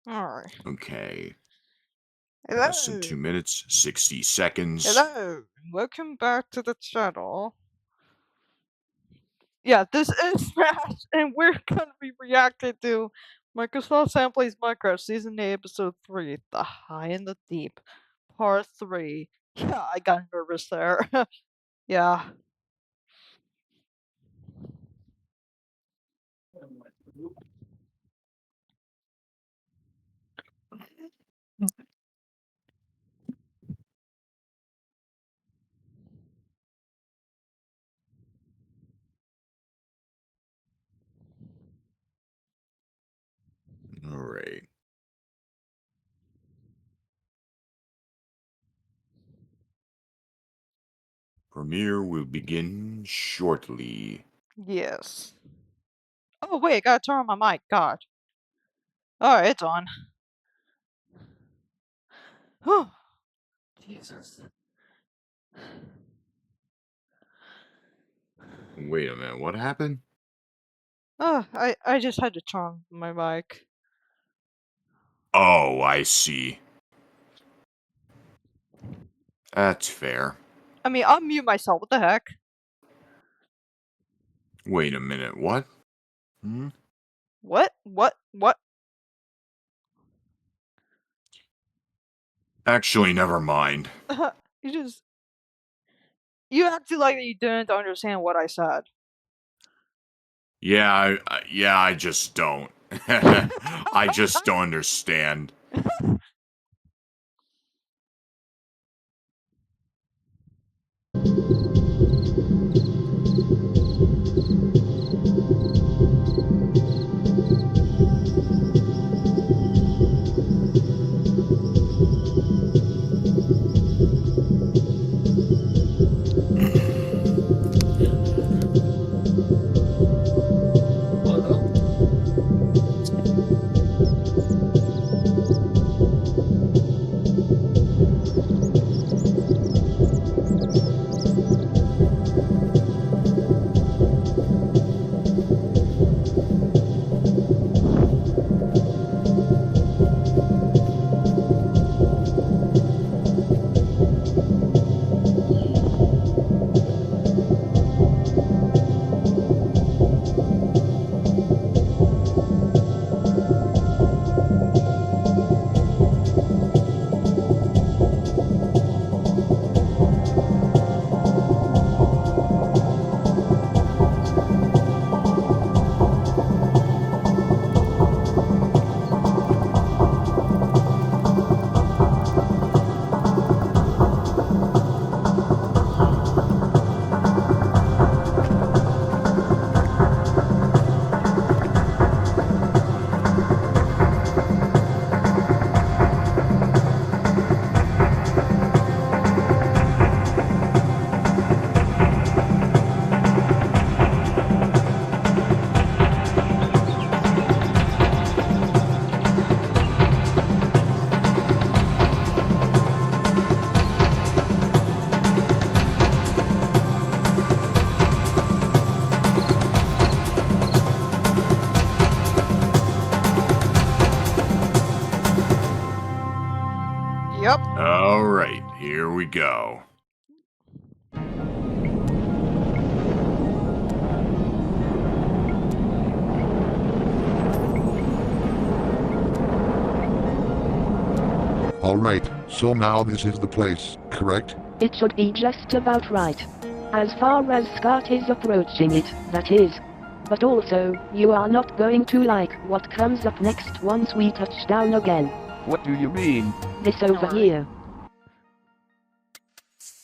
Alright. Okay. Less than Hello. 2 minutes, 60 seconds. Hello. Welcome back to the channel. Yeah, this is Smash, and we're gonna be reacting to Microsoft Sam Plays Minecraft Season 8, Episode 3, The High and the Deep, Part 3. Yeah, I got nervous there. Yeah. Alright. Premiere will begin shortly. Yes. Oh, wait, I gotta turn on my mic. God. Alright, it's on. Oh, Jesus. Wait a minute, what happened? Oh, I just had to turn on my mic. Oh, I see. That's fair. I mean, I'll mute myself. What the heck? Wait a minute, what? Hmm? What? What? Actually, never mind. You just. You acted like you didn't understand what I said. I just don't. I just don't understand. Yep. Alright, here we go. Alright, so now this is the place, correct? It should be just about right. As far as Scott is approaching it, that is. But also, you are not going to like what comes up next once we touch down again. What do you mean? This over Alright. here.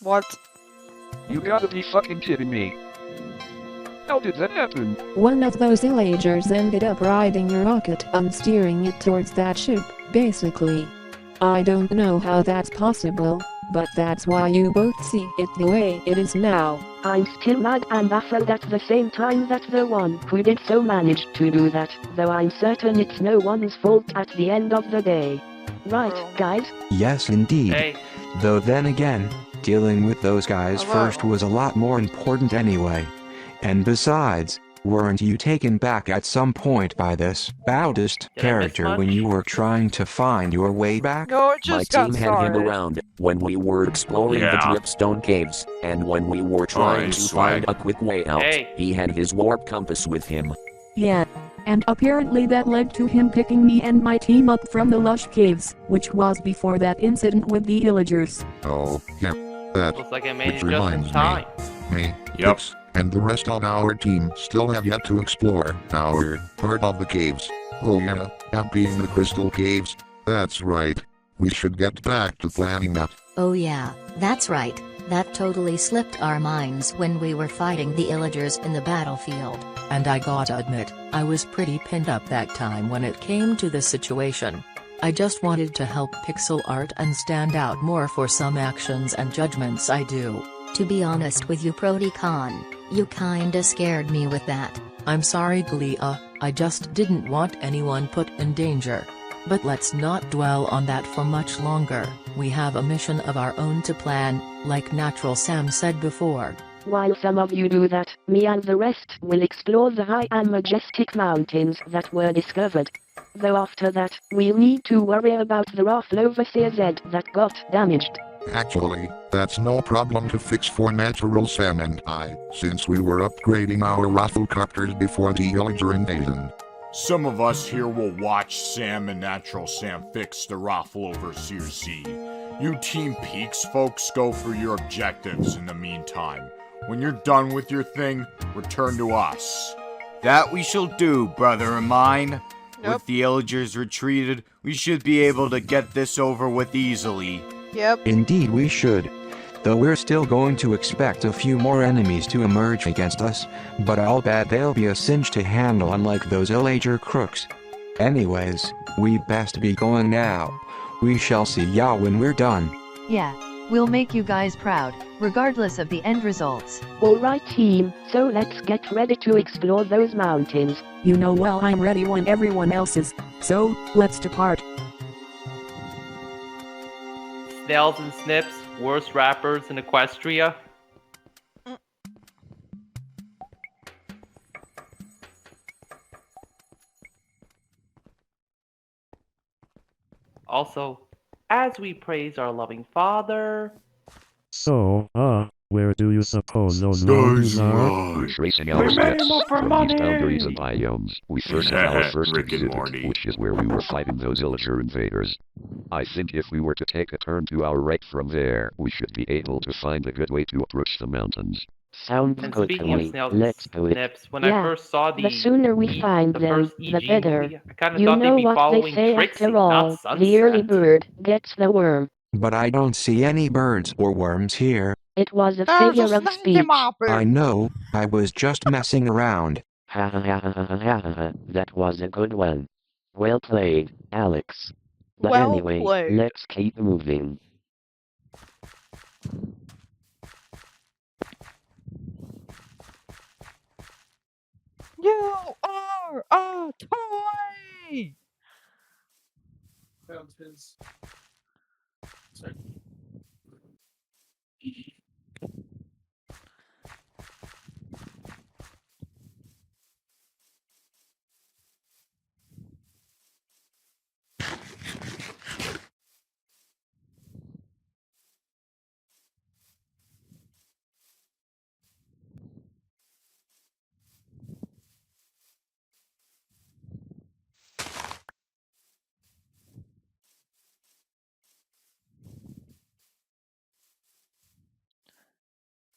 What? You gotta be fucking kidding me. How did that happen? One of those villagers ended up riding a rocket and steering it towards that ship, basically. I don't know how that's possible, but that's why you both see it the way it is now. I'm still mad and baffled at the same time that the one who did so managed to do that, though I'm certain it's no one's fault at the end of the day. Right, guys? Yes, indeed. Hey, Though then again, dealing with those guys Hello. first was a lot more important anyway. And besides, Weren't you taken back at some point by this Baldist Did I miss character much? when you were trying to find your way back? No, it My just got team had him started. around when we were exploring the Yeah. dripstone caves, and when we were trying to swag. find a quick way out, Hey. he had his warp compass with him. Yeah. And apparently that led to him picking me and my team up from the lush caves, which was before that incident with the Illagers. Oh, yeah. That, Looks like I made which it just in reminds time. me, Yep. Pix, and the rest of our team still have yet to explore our part of the caves. Oh yeah, that being the crystal caves. That's right. We should get back to planning that. Oh yeah, that's right. That totally slipped our minds when we were fighting the Illagers in the battlefield. And I gotta admit, I was pretty pinned up that time when it came to the situation. I just wanted to help pixel art and stand out more for some actions and judgments I do. To be honest with you, Prodicon, you kinda scared me with that. I'm sorry Glia, I just didn't want anyone put in danger. But let's not dwell on that for much longer. We have a mission of our own to plan, like Natural Sam said before. While some of you do that, me and the rest will explore the high and majestic mountains that were discovered. Though after that, we'll need to worry about the Rafflover CZ that got damaged. Actually, that's no problem to fix for Natural Sam and I, since we were upgrading our Rafflecopters before the Illager invasion. Some of us here will watch Sam and Natural Sam fix the Rafflover CRC. You Team Peaks folks go for your objectives in the meantime. When you're done with your thing, return to us. That we shall do, brother of mine. Yep. With the Illagers retreated, we should be able to get this over with easily. Yep. Indeed we should. Though we're still going to expect a few more enemies to emerge against us, but I'll bet they'll be a cinch to handle unlike those Illager crooks. Anyways, we best be going now. We shall see ya when we're done. Yeah, we'll make you guys proud, regardless of the end results. Alright team, so let's get ready to explore those mountains. You know well I'm ready when everyone else is. So, let's depart. Snails and Snips, worst rappers in Equestria. Also, as we praise our loving Father. So, where do you suppose those mountains are? Tracing We're our steps made for from money! these boundaries and biomes, we first had our first Rick and exhibit, Morty. which is where we were fighting those Illager invaders. I think if we were to take a turn to our right from there, we should be able to find a good way to approach the mountains. Sounds And good to speaking of me. Snails Let's and do it. Snips, when Yeah, I first saw The sooner we find the them, first the EG better. movie, I kind of You thought know they'd be what they following say Trixie, after all, not the early Sunset. bird gets the worm. But I don't see any birds or worms here. It was a There's a figure of snake speech. in my beard. I know, I was just messing around. Ha ha ha ha ha ha ha ha, that was a good one. Well played, Alex. But Well anyway, played. let's keep moving. You are a toy!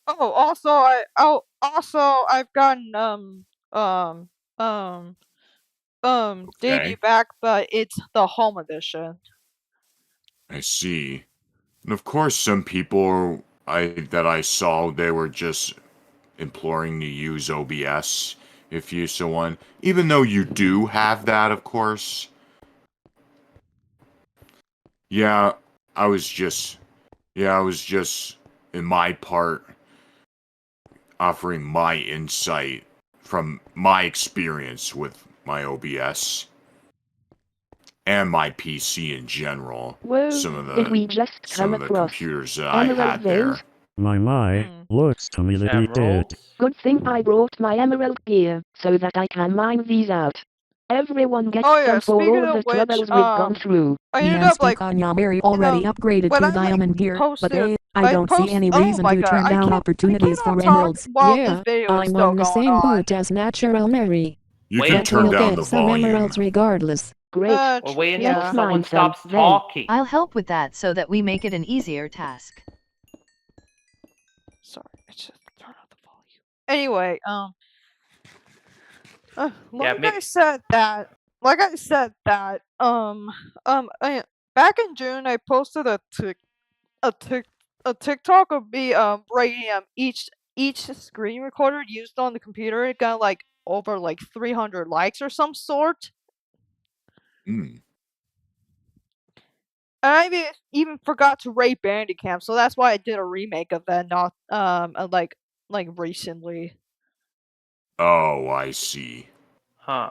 Oh, also I've gotten Okay. Davey back, but it's the home edition. I see. And of course, some people that I saw, they were just imploring to use OBS if you so want. Even though you do have that, of course. Yeah, I was just in my part offering my insight from my experience with my OBS and my PC in general. Whoa, Some of did we just some come of the across computers that I emerald had there. veins? My, looks to me that he did. Good thing I brought my emerald gear, so that I can mine these out. Everyone gets Oh, yeah, some for speaking all of the which, troubles we've gone through. I ended Yes, up, like, Kanyamari already upgraded when to I, like, diamond gear, but posted, I don't see any oh reason my to God, turn down opportunities for talk emeralds. while this Yeah, video is I'm still on the going same on. boat as Natural Mary. You Wait can But turn we'll down get the some volume. emeralds regardless. Great. Or wait until Let's someone mine some, stops then. talking. I'll help with that so that we make it an easier task. Sorry, I just turn on the volume. Anyway, back in June, I posted a TikTok of me breaking each screen recorder used on the computer. It got like over like 300 likes or some sort. Mm. And I even forgot to rate Bandicam, so that's why I did a remake of that, not like recently. Oh, I see. Huh.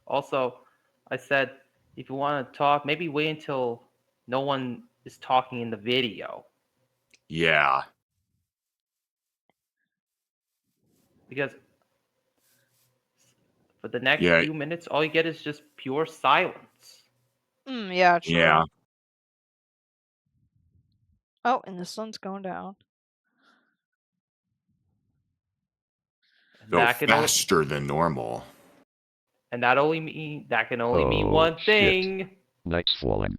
Also, I said if you want to talk, maybe wait until no one is talking in the video. Yeah. Because for the next Yeah. few minutes, all you get is just pure silence. Yeah, true. Yeah. Oh, and the sun's going down. Go That can only, faster than normal. and that can only mean Oh, one shit. thing. Night's falling.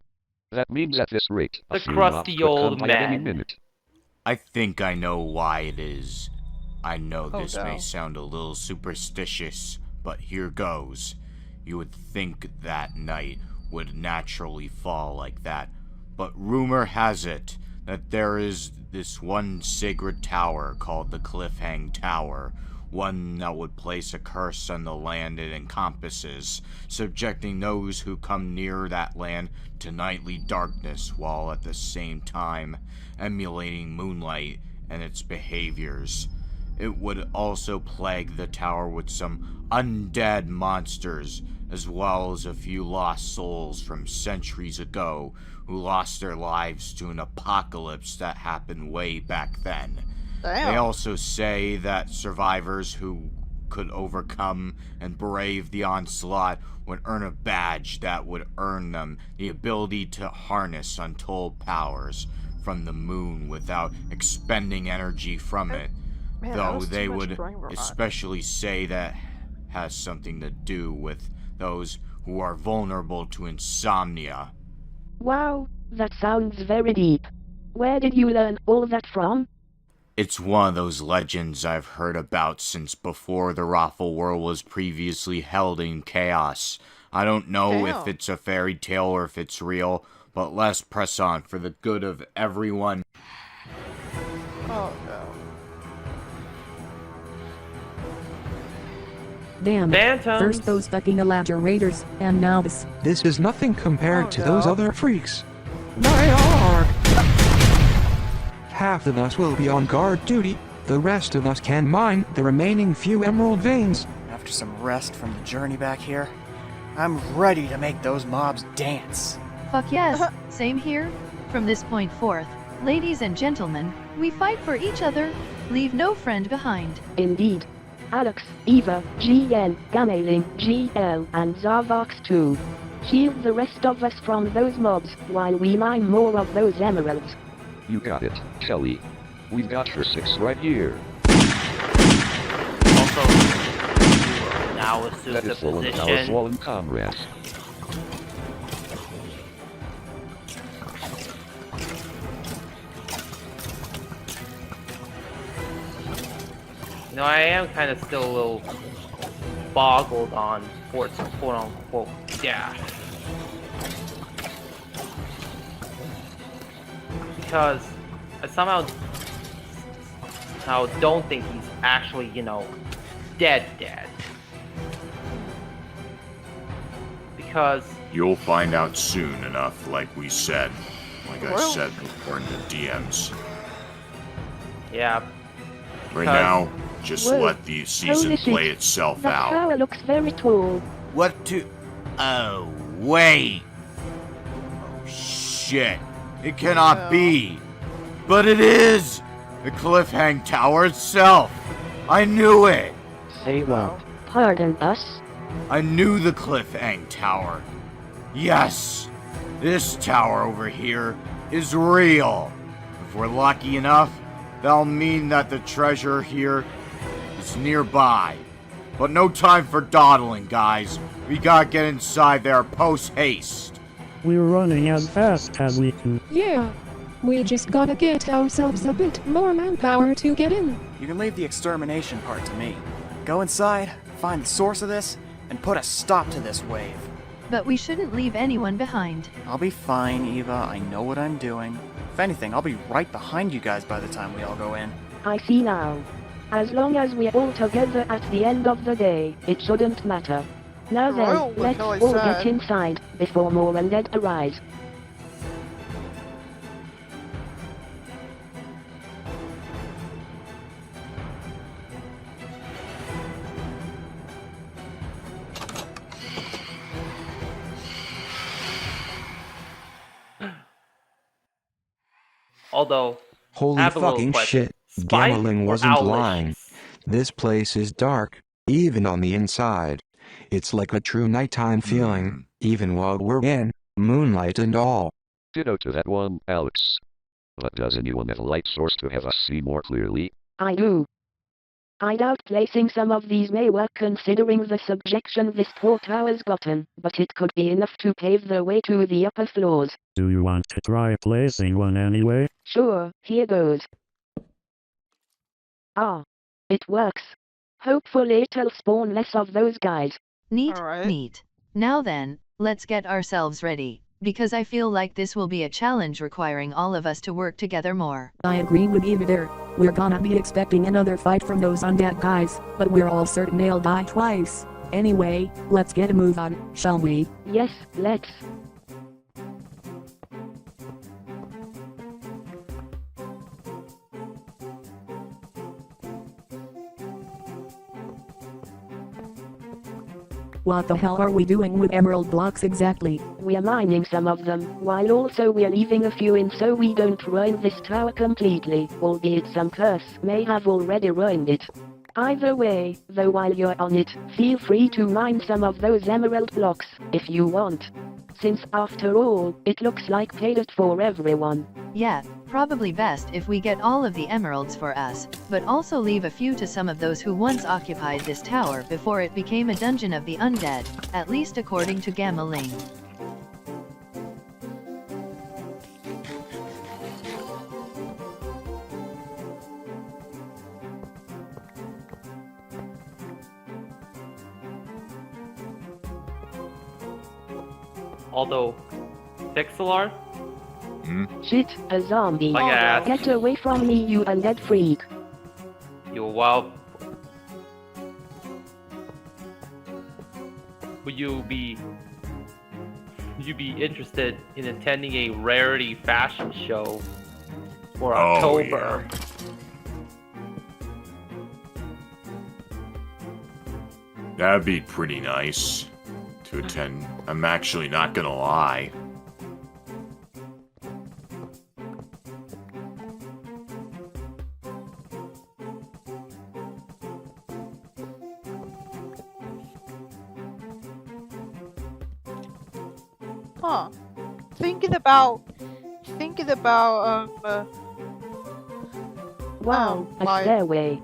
That means at this rate, The a few crusty mobs could old come by any man. minute. I think I know why it is. I know Oh, this may no. sound a little superstitious, but here goes. You would think that night would naturally fall like that, but rumor has it that there is this one sacred tower called the Cliffhang Tower, one that would place a curse on the land it encompasses, subjecting those who come near that land to nightly darkness while at the same time emulating moonlight and its behaviors. It would also plague the tower with some undead monsters, as well as a few lost souls from centuries ago who lost their lives to an apocalypse that happened way back then. Damn. They also say that survivors who could overcome and brave the onslaught would earn a badge that would earn them the ability to harness untold powers from the moon without expending energy from it. Man, that Though was they too much would brain rot. especially say that has something to do with those who are vulnerable to insomnia. Wow, that sounds very deep. Where did you learn all that from? It's one of those legends I've heard about since before the Raffle World was previously held in chaos. I don't know if Damn. it's a fairy tale or if it's real, but let's press on for the good of everyone. Oh no. Damn. Phantoms. First those fucking Elijah Raiders, and now this. This is nothing compared to those no. other freaks. My arg! Half of us will be on guard duty, the rest of us can mine the remaining few emerald veins. After some rest from the journey back here, I'm ready to make those mobs dance. Fuck yes, same here. From this point forth, ladies and gentlemen, we fight for each other, leave no friend behind. Indeed. Alex, Eva, GL, Gameling, GL, and Zarvox too. Shield the rest of us from those mobs while we mine more of those emeralds. You got it, Kelly. We've got your 6 right here. Also, now assume That the is fallen our position. fallen comrades. You know, I am kind of still a little boggled on Fort's quote-unquote death. Because I somehow don't think he's actually, dead. Because You'll find out soon enough, like we said. Like I Well- said before in the DMs. yeah, Right Because- now, just Whoa. let the season Holy shit. play itself That out. tower looks very tall. What to... Oh, wait. Oh, shit. It cannot be. But it is. The Cliffhang Tower itself! I knew it! Say what? Pardon us? I knew the Cliffhang Tower. Yes! This tower over here is real. If we're lucky enough, that'll mean that the treasure here is nearby. But no time for dawdling, guys. We gotta get inside there post-haste. We're running as fast as we can. Yeah. We just gotta get ourselves a bit more manpower to get in. You can leave the extermination part to me. Go inside, find the source of this, and put a stop to this wave. But we shouldn't leave anyone behind. I'll be fine, Eva. I know what I'm doing. If anything, I'll be right behind you guys by the time we all go in. I see now. As long as we're all together at the end of the day, it shouldn't matter. Now then, let's all get inside, before more undead arise. Although, I Holy have a little fucking question. shit. Spice Gambling or wasn't owlish? lying. This place is dark, even on the inside. It's like a true nighttime feeling, even while we're in moonlight and all. Ditto to that one, Alex. But does anyone have a light source to have us see more clearly? I do. I doubt placing some of these may work considering the subjection this poor tower's gotten, but it could be enough to pave the way to the upper floors. Do you want to try placing one anyway? Sure, here goes. Ah. It works. Hopefully it'll spawn less of those guys. Neat, neat. Now then, let's get ourselves ready, because I feel like this will be a challenge requiring all of us to work together more. I agree with Eva there. We're gonna be expecting another fight from those undead guys, but we're all certain they'll die twice. Anyway, let's get a move on, shall we? Yes, let's. What the hell are we doing with emerald blocks exactly? We're mining some of them, while also we're leaving a few in so we don't ruin this tower completely, albeit some curse may have already ruined it. Either way, though, while you're on it, feel free to mine some of those emerald blocks, if you want. Since after all, it looks like paydirt for everyone. Yeah, probably best if we get all of the emeralds for us, but also leave a few to some of those who once occupied this tower before it became a dungeon of the undead, at least according to Gamma Ling. Although, Pixelar? Shit, a zombie. My ass. Get away from me, you undead freak. You wild. Would you be interested in attending a rarity fashion show for October? Yeah. That'd be pretty nice to attend. I'm actually not gonna lie. Huh. Thinking about, Wow, a my- stairway.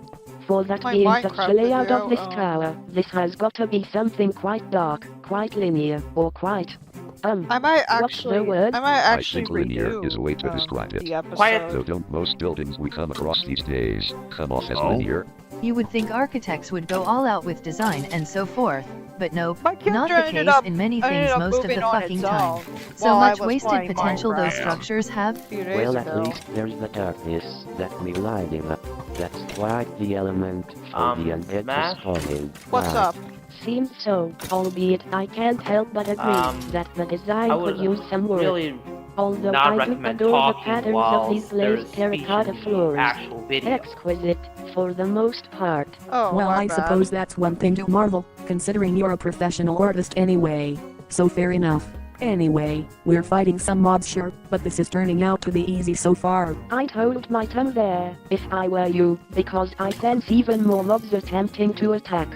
For that my being Minecraft such a layout of this video, tower, this has gotta be something quite dark, quite linear, or quite... I might actually, word? I think linear is a way to redo, describe it. the episode. Though don't most buildings we come across these days come off as linear? You would think architects would go all out with design and so forth, but nope, computer not the ended case up- in many ended things up most of moving the on fucking its time. own So while I much was wasted playing potential those Minecraft. structures have. Few days Well, ago. at least there's the darkness that we lighting up. That's quite the element for the undead to spawn in. What's Wow. up? Seems so, albeit I can't help but agree that the design I could would use some work. really Although not I do recommend adore the talking patterns while of these there's glazed terracotta speech in the floors. actual video. Exquisite, for the most part. Oh, Well, my I bad. suppose that's one thing to marvel, considering you're a professional artist anyway. So fair enough. Anyway, we're fighting some mobs sure, but this is turning out to be easy so far. I'd hold my tongue there, if I were you, because I sense even more mobs attempting to attack.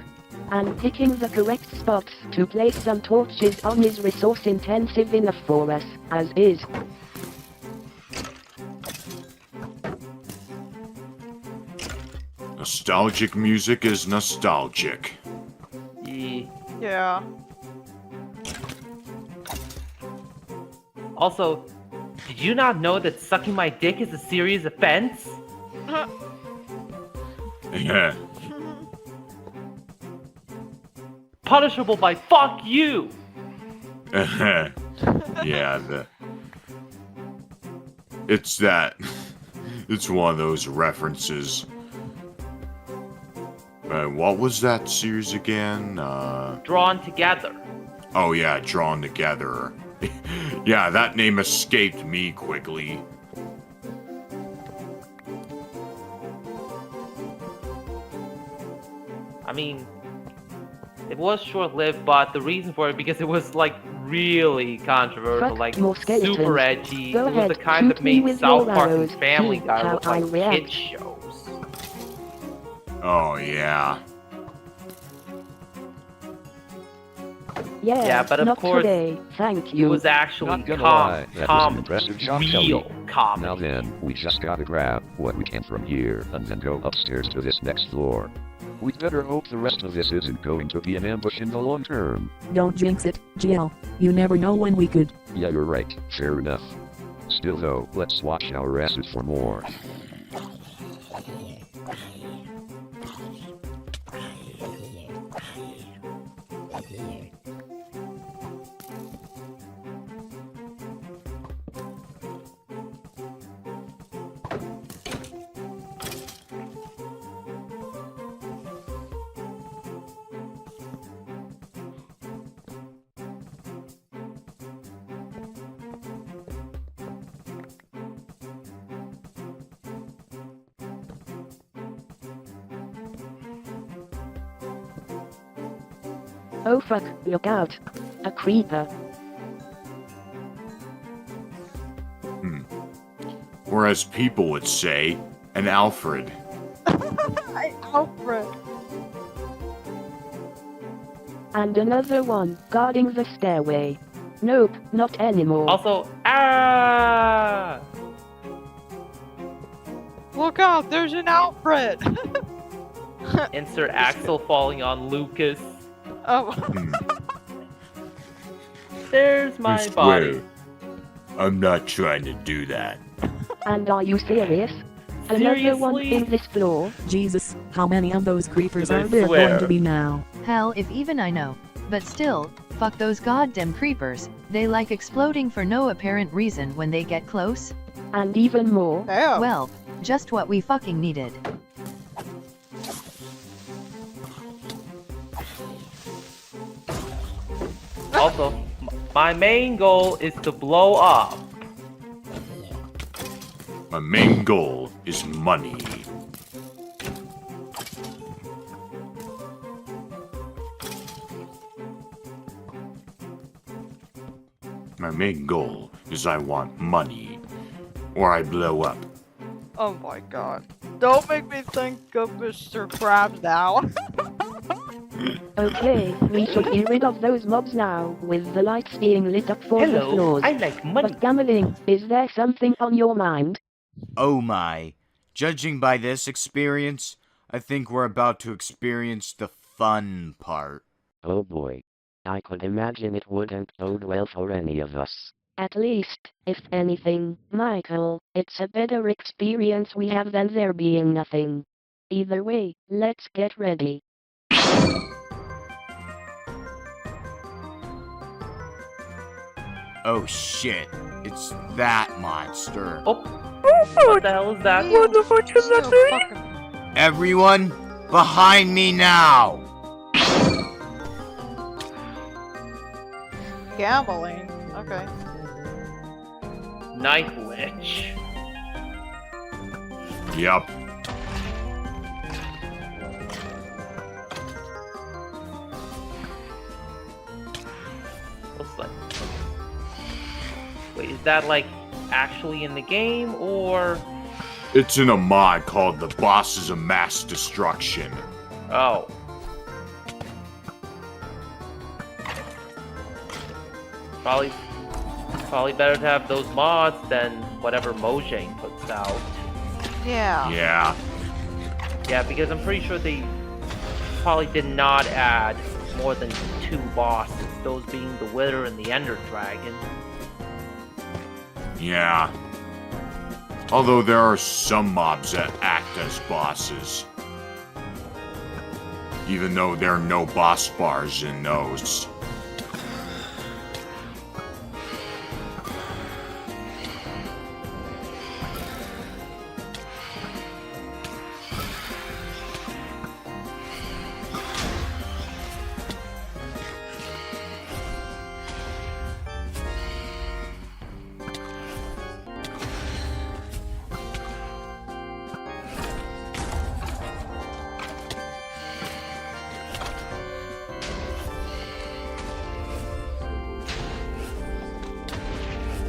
And picking the correct spots to place some torches on is resource intensive enough for us, as is. Nostalgic music is nostalgic. Yeah. Also, did you not know that sucking my dick is a serious offense? Yeah. Punishable by fuck you! Yeah, it's that. It's one of those references. What was that series again? Drawn Together. Oh yeah, Drawn Together. Yeah, that name escaped me quickly. I mean, it was short-lived, but the reason for it because it was like really controversial, Fuck like more skeletons. super edgy. Go It was ahead, the kind that shoot me made with South your Park arrows. and Family See Guy how look I like react. kid shows. Oh yeah. Yeah, Yeah, but of not course, today. Thank It you. was actually Not gonna lie, that was an comedy, impressive job, real Shelby. comedy. Now then, we just gotta grab what we can from here and then go upstairs to this next floor. We'd better hope the rest of this isn't going to be an ambush in the long term. Don't jinx it, GL. You never know when we could. Yeah, you're right. Fair enough. Still though, let's watch our asses for more. Oh fuck, look out. A creeper. Or as people would say, an Alfred. Alfred. And another one, guarding the stairway. Nope, not anymore. Also, ah! Look out, there's an Alfred! Insert Axel falling on Lucas. Oh. There's my I body. swear, I'm not trying to do that. And are you serious? Another one in this floor? Jesus, how many of those creepers I are there swear. going to be now? Hell, if even I know. But still, fuck those goddamn creepers. They like exploding for no apparent reason when they get close. And even more? Damn. Well, just what we fucking needed. Also, my main goal is to blow up. My main goal is money. My main goal is I want money, or I blow up. Oh my god. Don't make me think of Mr. Krabs now. Okay, we should get rid of those mobs now, with the lights being lit up for the Hello, floors. I like money. But Gambling, is there something on your mind? Oh my. Judging by this experience, I think we're about to experience the fun part. Oh boy. I could imagine it wouldn't bode well for any of us. At least, if anything, Michael, it's a better experience we have than there being nothing. Either way, let's get ready. Oh shit, it's that monster. Oh, what the hell is that? What the fuck is that thing? Everyone, behind me now! Gambling. Okay. Night Witch. Yup. Looks like Wait, is that like actually in the game or? It's in a mod called The Bosses of Mass Destruction. Oh. Probably better to have those mods than whatever Mojang puts out. Yeah. Yeah. Yeah, because I'm pretty sure they probably did not add more than 2 bosses, those being the Wither and the Ender Dragon. Yeah. Although there are some mobs that act as bosses. Even though there are no boss bars in those.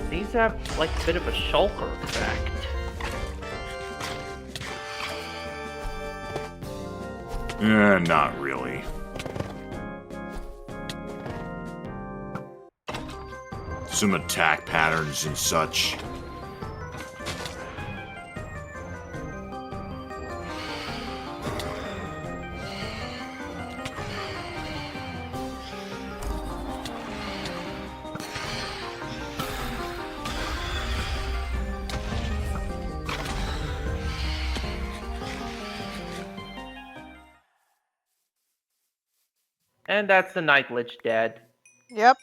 These have like a bit of a shulker effect. Not really. Some attack patterns and such. And that's the Night Lich dead. Yep.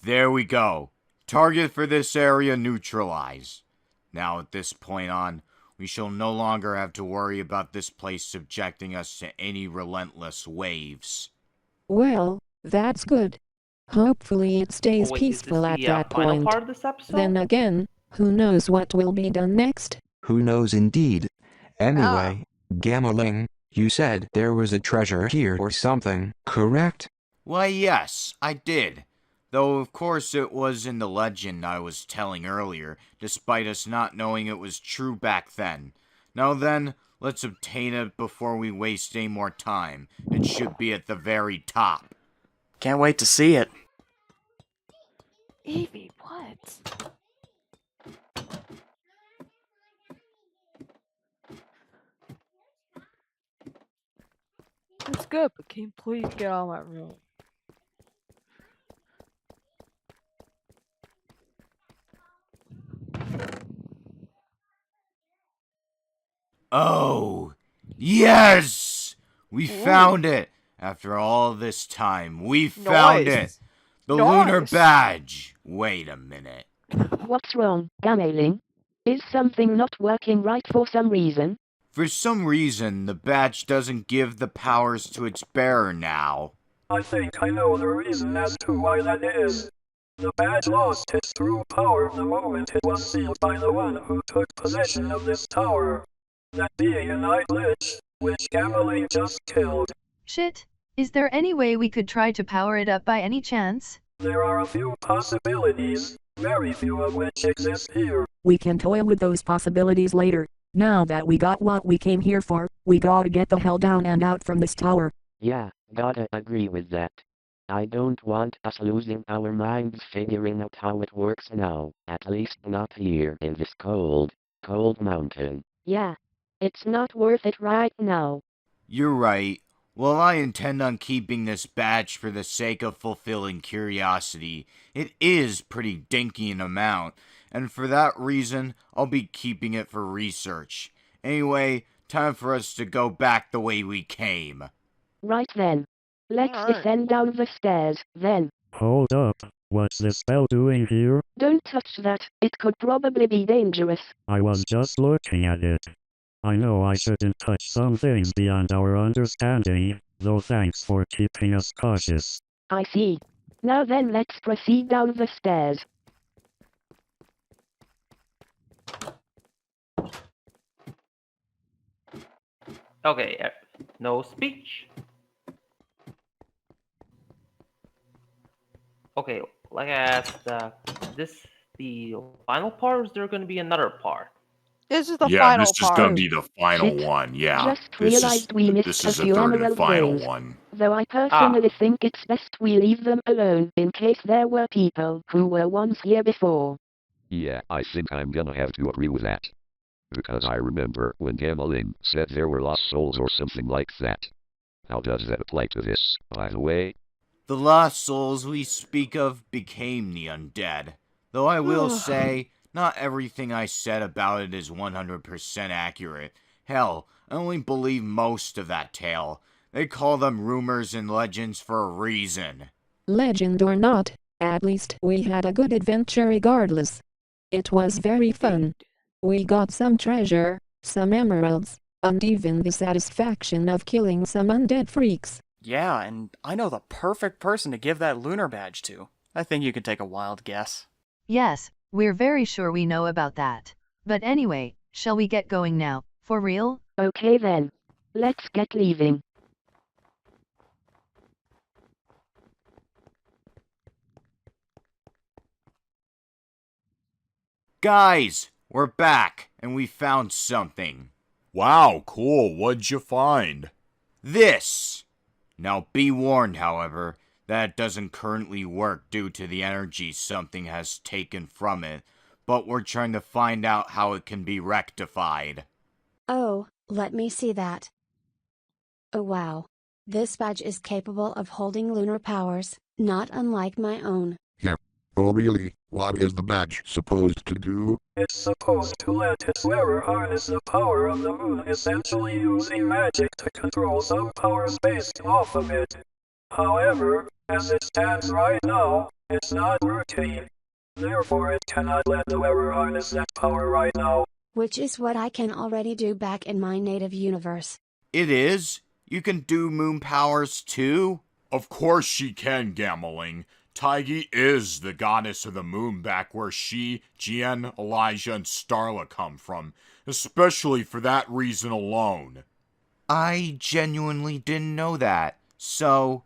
There we go. Target for this area neutralized. Now at this point on, we shall no longer have to worry about this place subjecting us to any relentless waves. Well, that's good. Hopefully it stays Oh, wait, peaceful is at this the that final point. part of this episode? Then again, who knows what will be done next? Who knows indeed. Anyway, Gamerling, you said there was a treasure here or something, correct? Why, yes, I did. Though, of course, it was in the legend I was telling earlier, despite us not knowing it was true back then. Now then, let's obtain it before we waste any more time. It should be at the very top. Can't wait to see it. Evie, what? It's good, but can you please get out of my room? Oh, yes! We found it! After all this time, we found it! The lunar badge! Wait a minute. What's wrong, Gameling? Is something not working right for some reason? For some reason, the badge doesn't give the powers to its bearer now. I think I know the reason as to why that is. The badge lost its true power the moment it was sealed by the one who took possession of this tower. That being a Night Lich, which Gameling just killed. Shit. Is there any way we could try to power it up by any chance? There are a few possibilities, very few of which exist here. We can toy with those possibilities later. Now that we got what we came here for, we gotta get the hell down and out from this tower. Yeah, gotta agree with that. I don't want us losing our minds figuring out how it works now, at least not here in this cold, cold mountain. Yeah. It's not worth it right now. You're right. Well, I intend on keeping this badge for the sake of fulfilling curiosity. It is pretty dinky in amount, and for that reason, I'll be keeping it for research. Anyway, time for us to go back the way we came. Right then. Let's descend down the stairs, then. Hold up, what's this spell doing here? Don't touch that, it could probably be dangerous. I was just looking at it. I know I shouldn't touch some things beyond our understanding, though thanks for keeping us cautious. I see. Now then let's proceed down the stairs. Okay, no speech. Okay, like I asked, this the final part, or is there going to be another part? This is the Yeah, final this is gonna part. be the final Shit. one. Yeah, Just realized we this missed a is the few third and emerald final things. one. Though I personally think it's best we leave them alone in case there were people who were once here before. Yeah, I think I'm gonna have to agree with that. Because I remember when Gamelin said there were lost souls or something like that. How does that apply to this, by the way? The lost souls we speak of became the undead. Though I will say, not everything I said about it is 100% accurate. Hell, I only believe most of that tale. They call them rumors and legends for a reason. Legend or not, at least we had a good adventure regardless. It was very fun. We got some treasure, some emeralds, and even the satisfaction of killing some undead freaks. Yeah, and I know the perfect person to give that lunar badge to. I think you could take a wild guess. Yes, we're very sure we know about that. But anyway, shall we get going now, for real? Okay then. Let's get leaving. Guys, we're back, and we found something. Wow, cool. What'd you find? This! Now be warned, however, that it doesn't currently work due to the energy something has taken from it, but we're trying to find out how it can be rectified. Oh, let me see that. Oh wow. This badge is capable of holding lunar powers, not unlike my own. Yeah. Oh really? What is the badge supposed to do? It's supposed to let its wearer harness the power of the moon, essentially using magic to control some powers based off of it. However, as it stands right now, it's not routine. Therefore it cannot let the wearer harness that power right now. Which is what I can already do back in my native universe. It is? You can do moon powers too? Of course she can, Gameling. Taigi is the goddess of the moon back where she, Jian, Elijah, and Starla come from, especially for that reason alone. I genuinely didn't know that. So,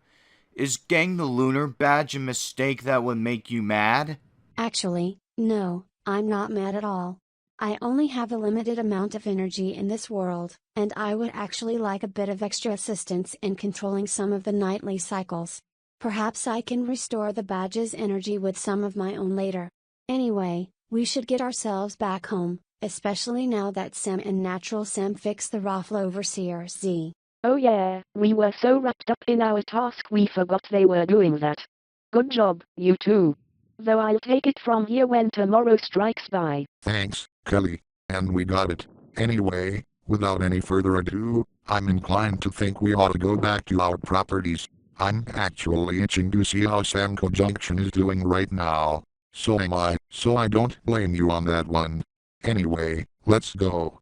is getting the lunar badge a mistake that would make you mad? Actually, no, I'm not mad at all. I only have a limited amount of energy in this world, and I would actually like a bit of extra assistance in controlling some of the nightly cycles. Perhaps I can restore the badge's energy with some of my own later. Anyway, we should get ourselves back home, especially now that Sam and Natural Sam fixed the Raffle Overseer Z. Oh yeah, we were so wrapped up in our task we forgot they were doing that. Good job, you two. Though I'll take it from here when tomorrow strikes by. Thanks, Kelly. And we got it. Anyway, without any further ado, I'm inclined to think we ought to go back to our properties. I'm actually itching to see how Samco Junction is doing right now. So am I, so I don't blame you on that one. Anyway, let's go.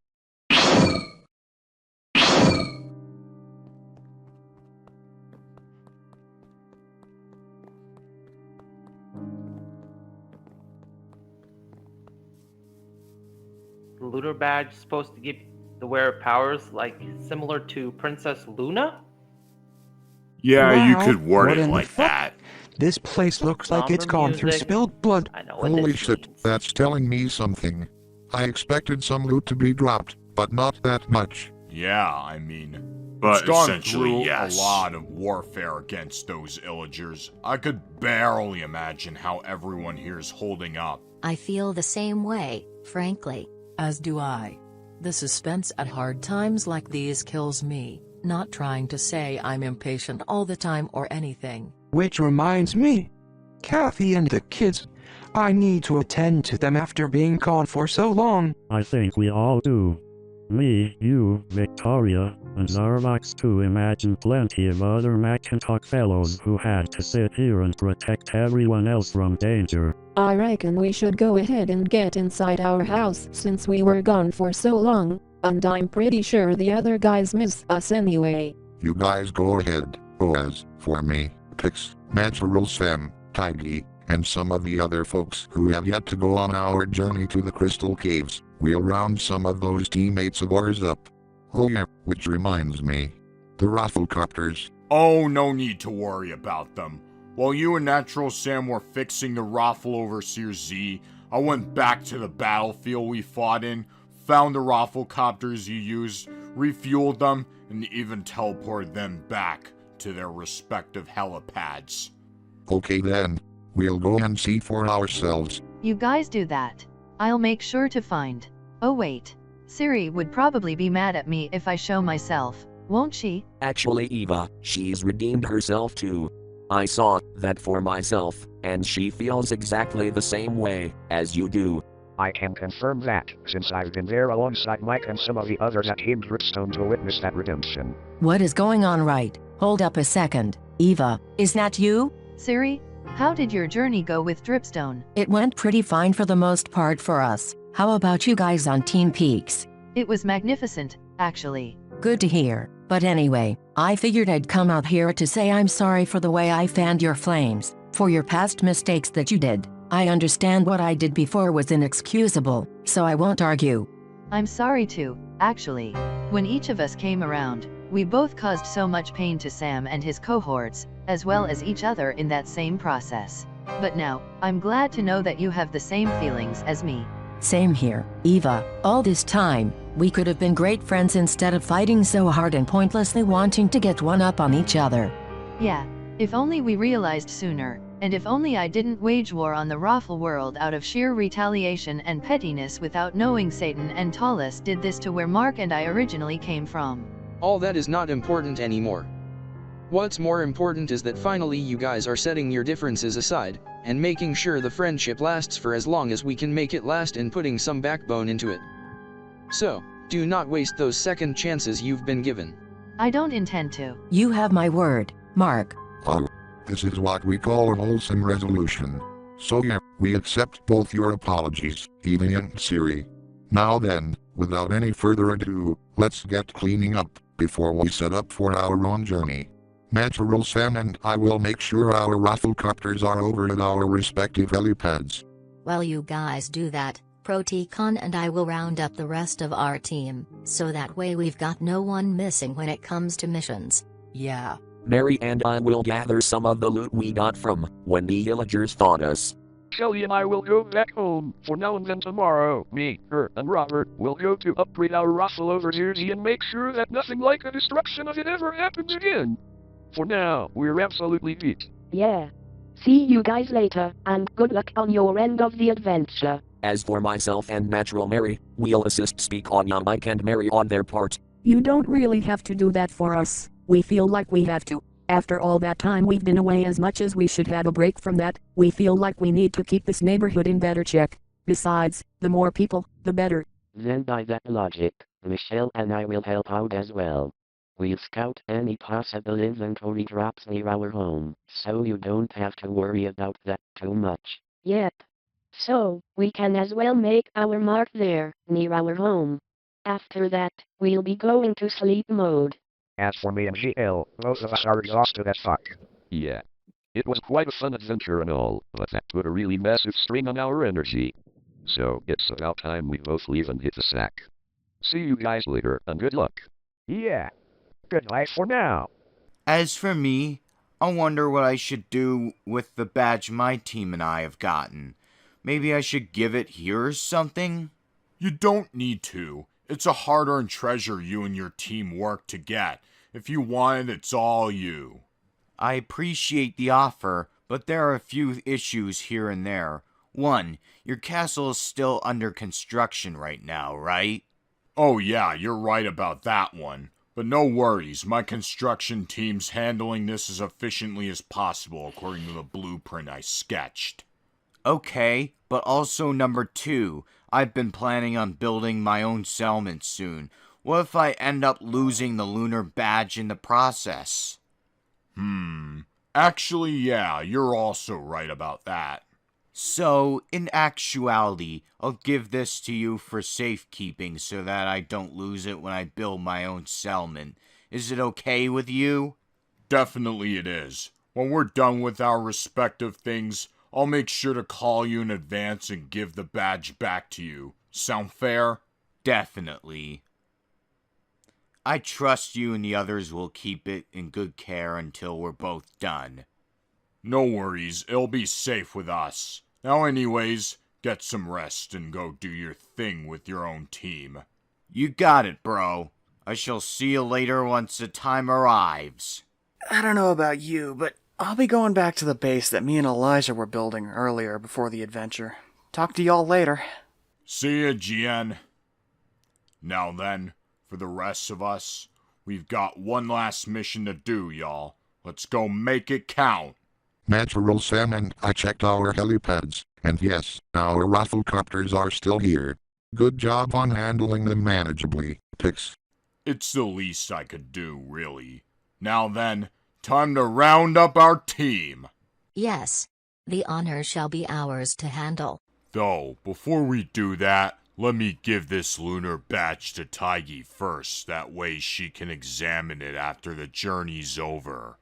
The lunar badge is supposed to give the wearer powers like similar to Princess Luna? Yeah, Wow, you could word what it in the like fuck? that. This place looks like it's Somber gone through music. spilled blood. I know what Holy this shit, means. that's telling me something. I expected some loot to be dropped, but not that much. Yeah, I mean, But it's gone essentially, through yes. a lot of warfare against those Illagers. I could barely imagine how everyone here is holding up. I feel the same way, frankly. As do I. The suspense at hard times like these kills me, not trying to say I'm impatient all the time or anything. Which reminds me. Kathy and the kids. I need to attend to them after being gone for so long. I think we all do. Me, you, Victoria, and Zarvax too. Imagine plenty of other Macintosh fellows who had to sit here and protect everyone else from danger. I reckon we should go ahead and get inside our house since we were gone for so long, and I'm pretty sure the other guys miss us anyway. You guys go ahead. As for me, Pix, Natural Sam, Taigi, and some of the other folks who have yet to go on our journey to the Crystal Caves, we'll round some of those teammates of ours up. Oh yeah, which reminds me. The Rafflecopters. Oh, no need to worry about them. While you and Natural Sam were fixing the Raffle Overseer Z, I went back to the battlefield we fought in, found the Rafflecopters you used, refueled them, and even teleported them back to their respective helipads. Okay then, we'll go and see for ourselves. You guys do that. I'll make sure to find. Oh wait. Siri would probably be mad at me if I show myself, won't she? Actually, Eva, she's redeemed herself too. I saw that for myself, and she feels exactly the same way as you do. I can confirm that, since I've been there alongside Mike and some of the others at Team Dripstone to witness that redemption. What is going on right? Hold up a second. Eva, is that you? Siri, how did your journey go with Dripstone? It went pretty fine for the most part for us. How about you guys on Team Peaks? It was magnificent, actually. Good to hear. But anyway, I figured I'd come out here to say I'm sorry for the way I fanned your flames, for your past mistakes that you did. I understand what I did before was inexcusable, so I won't argue. I'm sorry too, actually. When each of us came around, we both caused so much pain to Sam and his cohorts, as well as each other in that same process. But now, I'm glad to know that you have the same feelings as me. Same here, Eva. All this time, we could have been great friends instead of fighting so hard and pointlessly wanting to get one up on each other. Yeah, if only we realized sooner, and if only I didn't wage war on the Raffle world out of sheer retaliation and pettiness without knowing Satan and Talus did this to where Mark and I originally came from. All that is not important anymore. What's more important is that finally you guys are setting your differences aside, and making sure the friendship lasts for as long as we can make it last and putting some backbone into it. So, do not waste those second chances you've been given. I don't intend to. You have my word, Mark. Oh, this is what we call a wholesome resolution. So yeah, we accept both your apologies, Eva and Siri. Now then, without any further ado, let's get cleaning up, before we set up for our own journey. Natural Sam and I will make sure our Rafflecopters are over at our respective helipads. While you guys do that, Proticon and I will round up the rest of our team, so that way we've got no one missing when it comes to missions. Yeah. Mary and I will gather some of the loot we got from when the villagers fought us. Shelly and I will go back home. For now and then tomorrow, me, her, and Robert will go to upgrade our Raffle Overseer Z and make sure that nothing like the destruction of it ever happens again. For now, we're absolutely beat. Yeah. See you guys later, and good luck on your end of the adventure. As for myself and Natural Mary, we'll assist speak on Mike and Mary on their part. You don't really have to do that for us. We feel like we have to. After all that time we've been away, as much as we should have a break from that, we feel like we need to keep this neighborhood in better check. Besides, the more people, the better. Then by that logic, Michelle and I will help out as well. We'll scout any possible inventory drops near our home, so you don't have to worry about that too much. Yep. So, we can as well make our mark there, near our home. After that, we'll be going to sleep mode. As for me and GL, both of us are exhausted as fuck. Yeah. It was quite a fun adventure and all, but that put a really massive strain on our energy. So, it's about time we both leave and hit the sack. See you guys later, and good luck. Yeah. Good night for now. As for me, I wonder what I should do with the badge my team and I have gotten. Maybe I should give it here or something? You don't need to. It's a hard-earned treasure you and your team work to get. If you want it, it's all you. I appreciate the offer, but there are a few issues here and there. One, your castle is still under construction right now, right? Oh yeah, you're right about that one. But no worries, my construction team's handling this as efficiently as possible according to the blueprint I sketched. Okay, but also number 2, I've been planning on building my own settlement soon. What if I end up losing the lunar badge in the process? Actually, yeah, you're also right about that. So, in actuality, I'll give this to you for safekeeping so that I don't lose it when I build my own settlement. Is it okay with you? Definitely it is. When we're done with our respective things, I'll make sure to call you in advance and give the badge back to you. Sound fair? Definitely. I trust you and the others will keep it in good care until we're both done. No worries, it'll be safe with us. Now anyways, get some rest and go do your thing with your own team. You got it, bro. I shall see you later once the time arrives. I don't know about you, but I'll be going back to the base that me and Elijah were building earlier before the adventure. Talk to y'all later. See ya, GN. Now then, for the rest of us, we've got one last mission to do, y'all. Let's go make it count. Natural Sam and I checked our helipads, and yes, our rafflecopters are still here. Good job on handling them manageably, Pix. It's the least I could do, really. Now then, time to round up our team. Yes. The honor shall be ours to handle. Though, before we do that, let me give this lunar badge to Taigi first, that way she can examine it after the journey's over.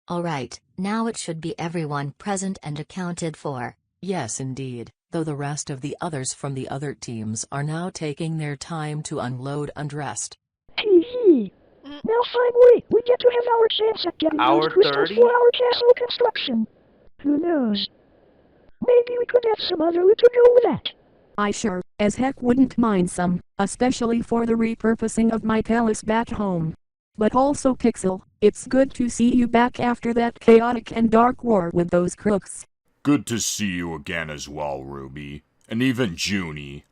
Alright, now it should be everyone present and accounted for. Yes indeed, though the rest of the others from the other teams are now taking their time to unload and rest. Hee. Now finally, we get to have our chance at getting Hour those crystals 30? for our castle construction. Who knows? Maybe we could have some other loot to go with that. I sure as heck wouldn't mind some, especially for the repurposing of my palace back home. But also Pixel, it's good to see you back after that chaotic and dark war with those crooks. Good to see you again as well, Ruby. And even Junie.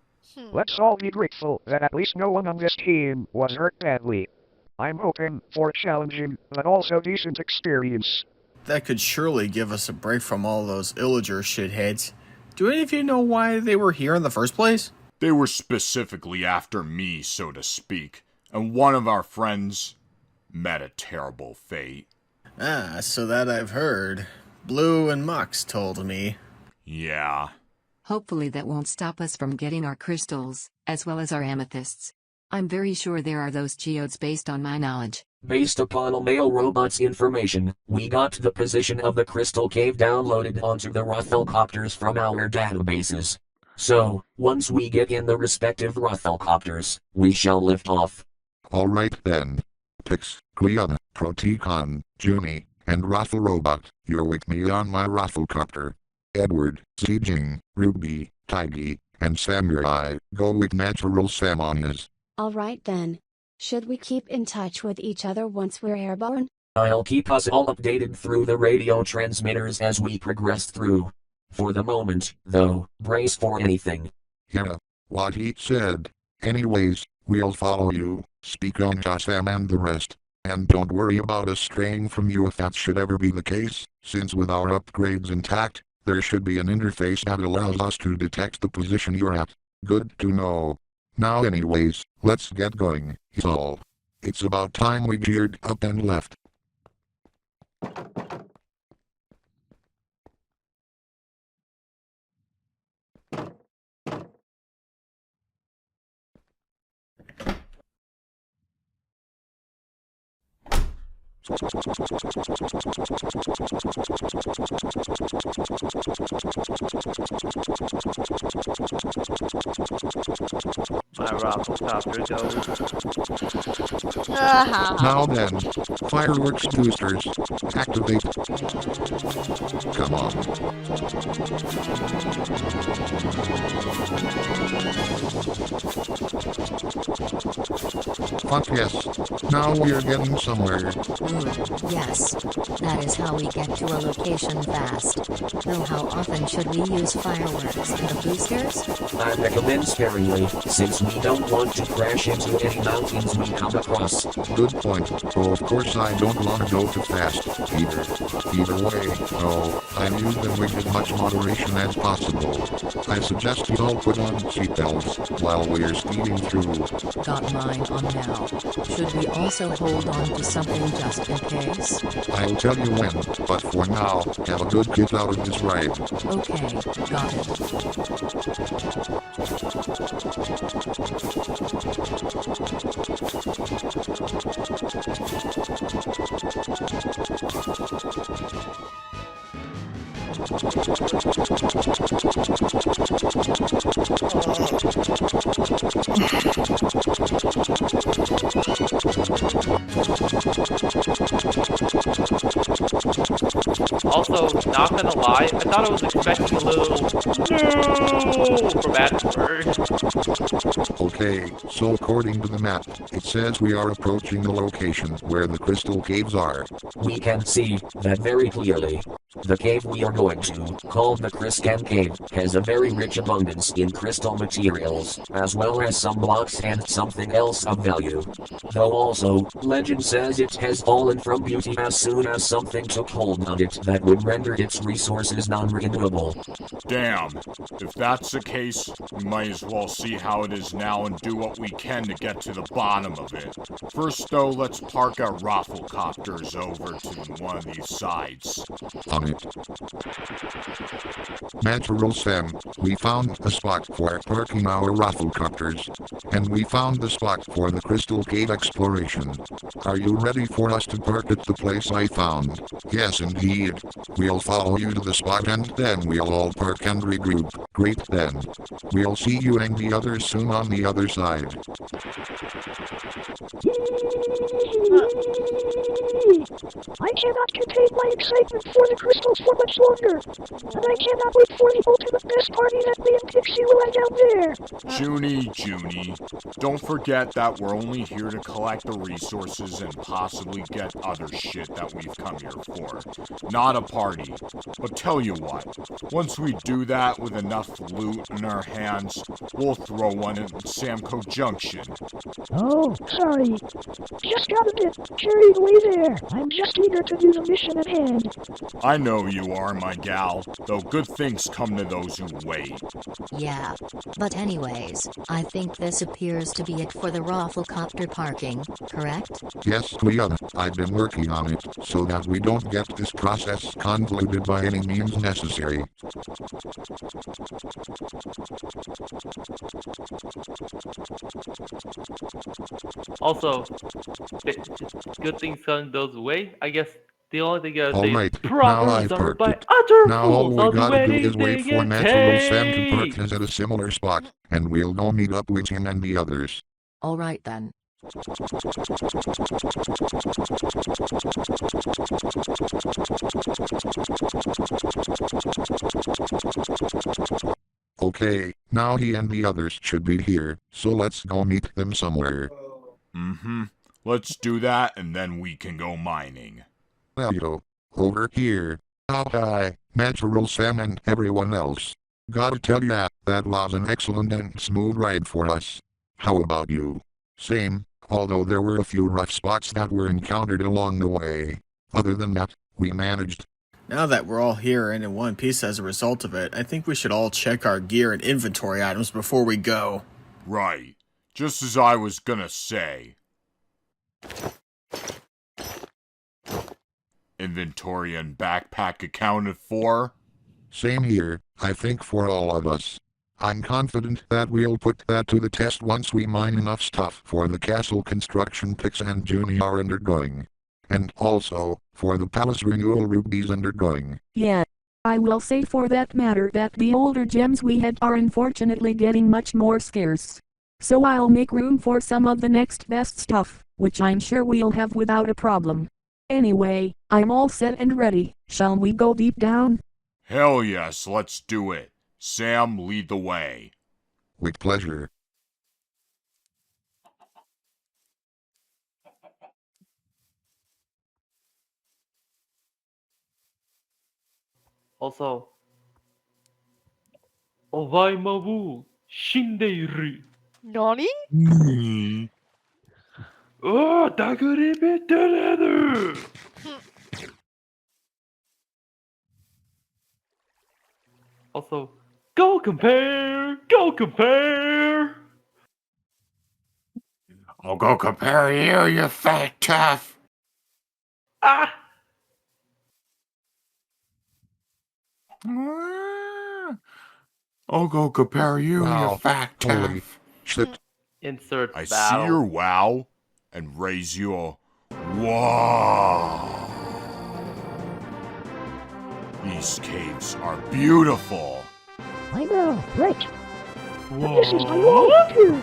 Let's all be grateful that at least no one on this team was hurt badly. I'm hoping for a challenging, but also decent experience. That could surely give us a break from all those Illager shitheads. Do any of you know why they were here in the first place? They were specifically after me, so to speak. And one of our friends met a terrible fate. Ah, so that I've heard. Blue and Mux told me. Yeah. Hopefully that won't stop us from getting our crystals, as well as our amethysts. I'm very sure there are those geodes based on my knowledge. Based upon a male robot's information, we got the position of the crystal cave downloaded onto the Rothelcopters from our databases. So, once we get in the respective Rothelcopters, we shall lift off. Alright then. Pix, Cleon, Proticon, Junie, and Raffle Robot, you're with me on my Rafflecopter. Edward, Zijing, Ruby, Taigi, and Samurai, go with Natural Sam on his. Alright then. Should we keep in touch with each other once we're airborne? I'll keep us all updated through the radio transmitters as we progress through. For the moment, though, brace for anything. Yeah, what he said. Anyways, we'll follow you, speak on to Sam and the rest. And don't worry about us straying from you if that should ever be the case, since with our upgrades intact, there should be an interface that allows us to detect the position you're at. Good to know. Now anyways, let's get going, is all. It's about time we geared up and left. My Rafflecopter goes. Now then, fireworks boosters, activate. Come on. Fuck yes. Now we're getting somewhere. Yes. That is how we get to a location fast. Though how often should we use fireworks and the boosters? I recommend sparingly, since we don't want to crash into any mountains we come across. Good point. Oh, of course I don't want to go too fast, either. Either way, no, I use them with as much moderation as possible. I suggest you all put on seatbelts while we're speeding through. Got mine on now. Should we also hold on to something just in case? I'll tell you when, but for now, have a good get out of this ride. Okay, got it. not gonna lie, I thought I was expecting a little no for bad word. Okay, so according to the map, it says we are approaching the location where the crystal caves are. We can see that very clearly. The cave we are going to, called the Criscan Cave, has a very rich abundance in crystal materials, as well as some blocks and something else of value. Though also, legend says it has fallen from beauty as soon as something took hold of it that would render its resources non-renewable. Damn. If that's the case, we might as well see how it is now and do what we can to get to the bottom of it. First though, let's park our rafflecopters over to one of these sides. On it. Natural Sam, we found a spot for parking our rafflecopters. And we found the spot for the Crystal Cave exploration. Are you ready for us to park at the place I found? Yes indeed. We'll follow you to the spot and then we'll all park and regroup. Great then. We'll see you and the others soon on the other side. I cannot contain my excitement for the crystals for much longer, and I cannot wait for the ultimate best party that me and Pixie will have down there. Junie, don't forget that we're only here to collect the resources and possibly get other shit that we've come here for. Not a party. But tell you what, once we do that with enough loot in our hands, we'll throw one at Samco Junction. Oh, sorry. Just got a bit carried away there. I'm just eager to do the mission at hand. I know you are, my gal, though good things come to those who wait. Yeah. But anyways, I think this appears to be it for the rafflecopter parking, correct? Yes, Leon, I've been working on it, so that we don't get this process convoluted by any means necessary. Also, good things come those way. I guess the only thing I gotta All say right, is now Proverbs I've are parked by it. utter Now all fools. we I'll do gotta do is wait anything for it Natural Sam to park takes. his at a similar spot, and we'll go meet up with him and the others. Alright then. Okay, now he and the others should be here, so let's go meet them somewhere. Mm-hmm. Let's do that and then we can go mining. Elio, over here. How hi, Natural Sam and everyone else. Gotta tell ya, that was an excellent and smooth ride for us. How about you? Same, although there were a few rough spots that were encountered along the way. Other than that, we managed. Now that we're all here and in one piece as a result of it, I think we should all check our gear and inventory items before we go. Right. Just as I was gonna say. Inventory and backpack accounted for? Same here, I think for all of us. I'm confident that we'll put that to the test once we mine enough stuff for the castle construction Pix and Junie are undergoing. And also, for the palace renewal rubies undergoing. Yeah. I will say for that matter that the older gems we had are unfortunately getting much more scarce. So I'll make room for some of the next best stuff, which I'm sure we'll have without a problem. Anyway, I'm all set and ready. Shall we go deep down? Hell yes, let's do it. Sam, lead the way. With pleasure. Also, Ovai Mabu Shindeiru. Nani? Oh, Daguribe Teredu! Also, go compare! Go compare! I'll go compare you fat tough! Ah! I'll go compare you, Wow, you fat holy tough! shit. Insert I battle. see your wow and raise you a wow. These caves are beautiful. I know, right. But this is why you all live here.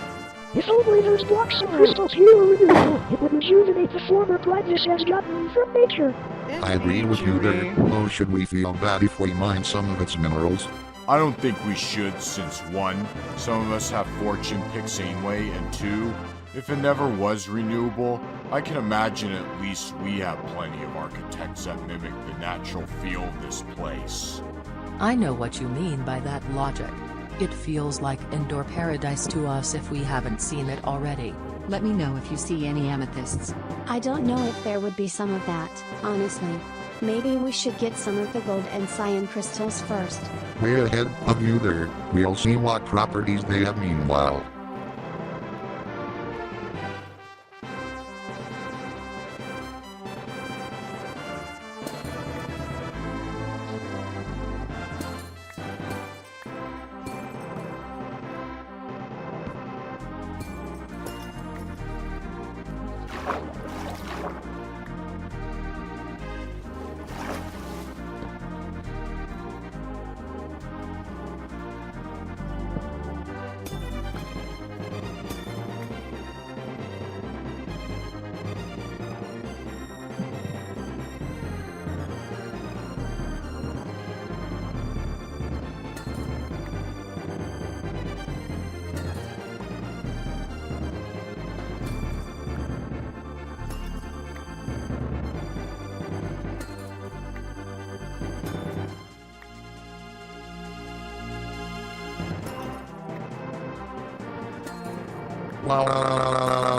If only those blocks of crystals here were renewable, it would rejuvenate the former brightness has gotten from nature. I agree with you there. Oh, should we feel bad if we mine some of its minerals? I don't think we should, since 1, some of us have fortune picks anyway, and 2, if it never was renewable, I can imagine at least we have plenty of architects that mimic the natural feel of this place. I know what you mean by that logic. It feels like indoor paradise to us if we haven't seen it already. Let me know if you see any amethysts. I don't know if there would be some of that, honestly. Maybe we should get some of the gold and cyan crystals first. Way ahead of you there. We'll see what properties they have meanwhile.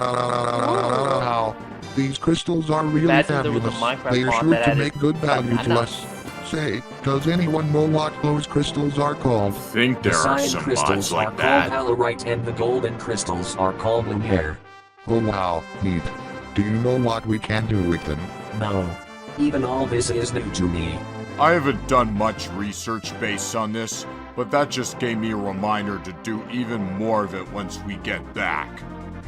Wow. These crystals are really Imagine there was a fabulous. Minecraft They are mod sure that to added make good value to bananas. us. Say, does anyone know what those crystals are called? I think The there are cyan some crystals mods are like that. called Halorite and the golden crystals are called Lumiere. Oh wow, neat. Do you know what we can do with them? No. Even all this is new to me. I haven't done much research based on this, but that just gave me a reminder to do even more of it once we get back.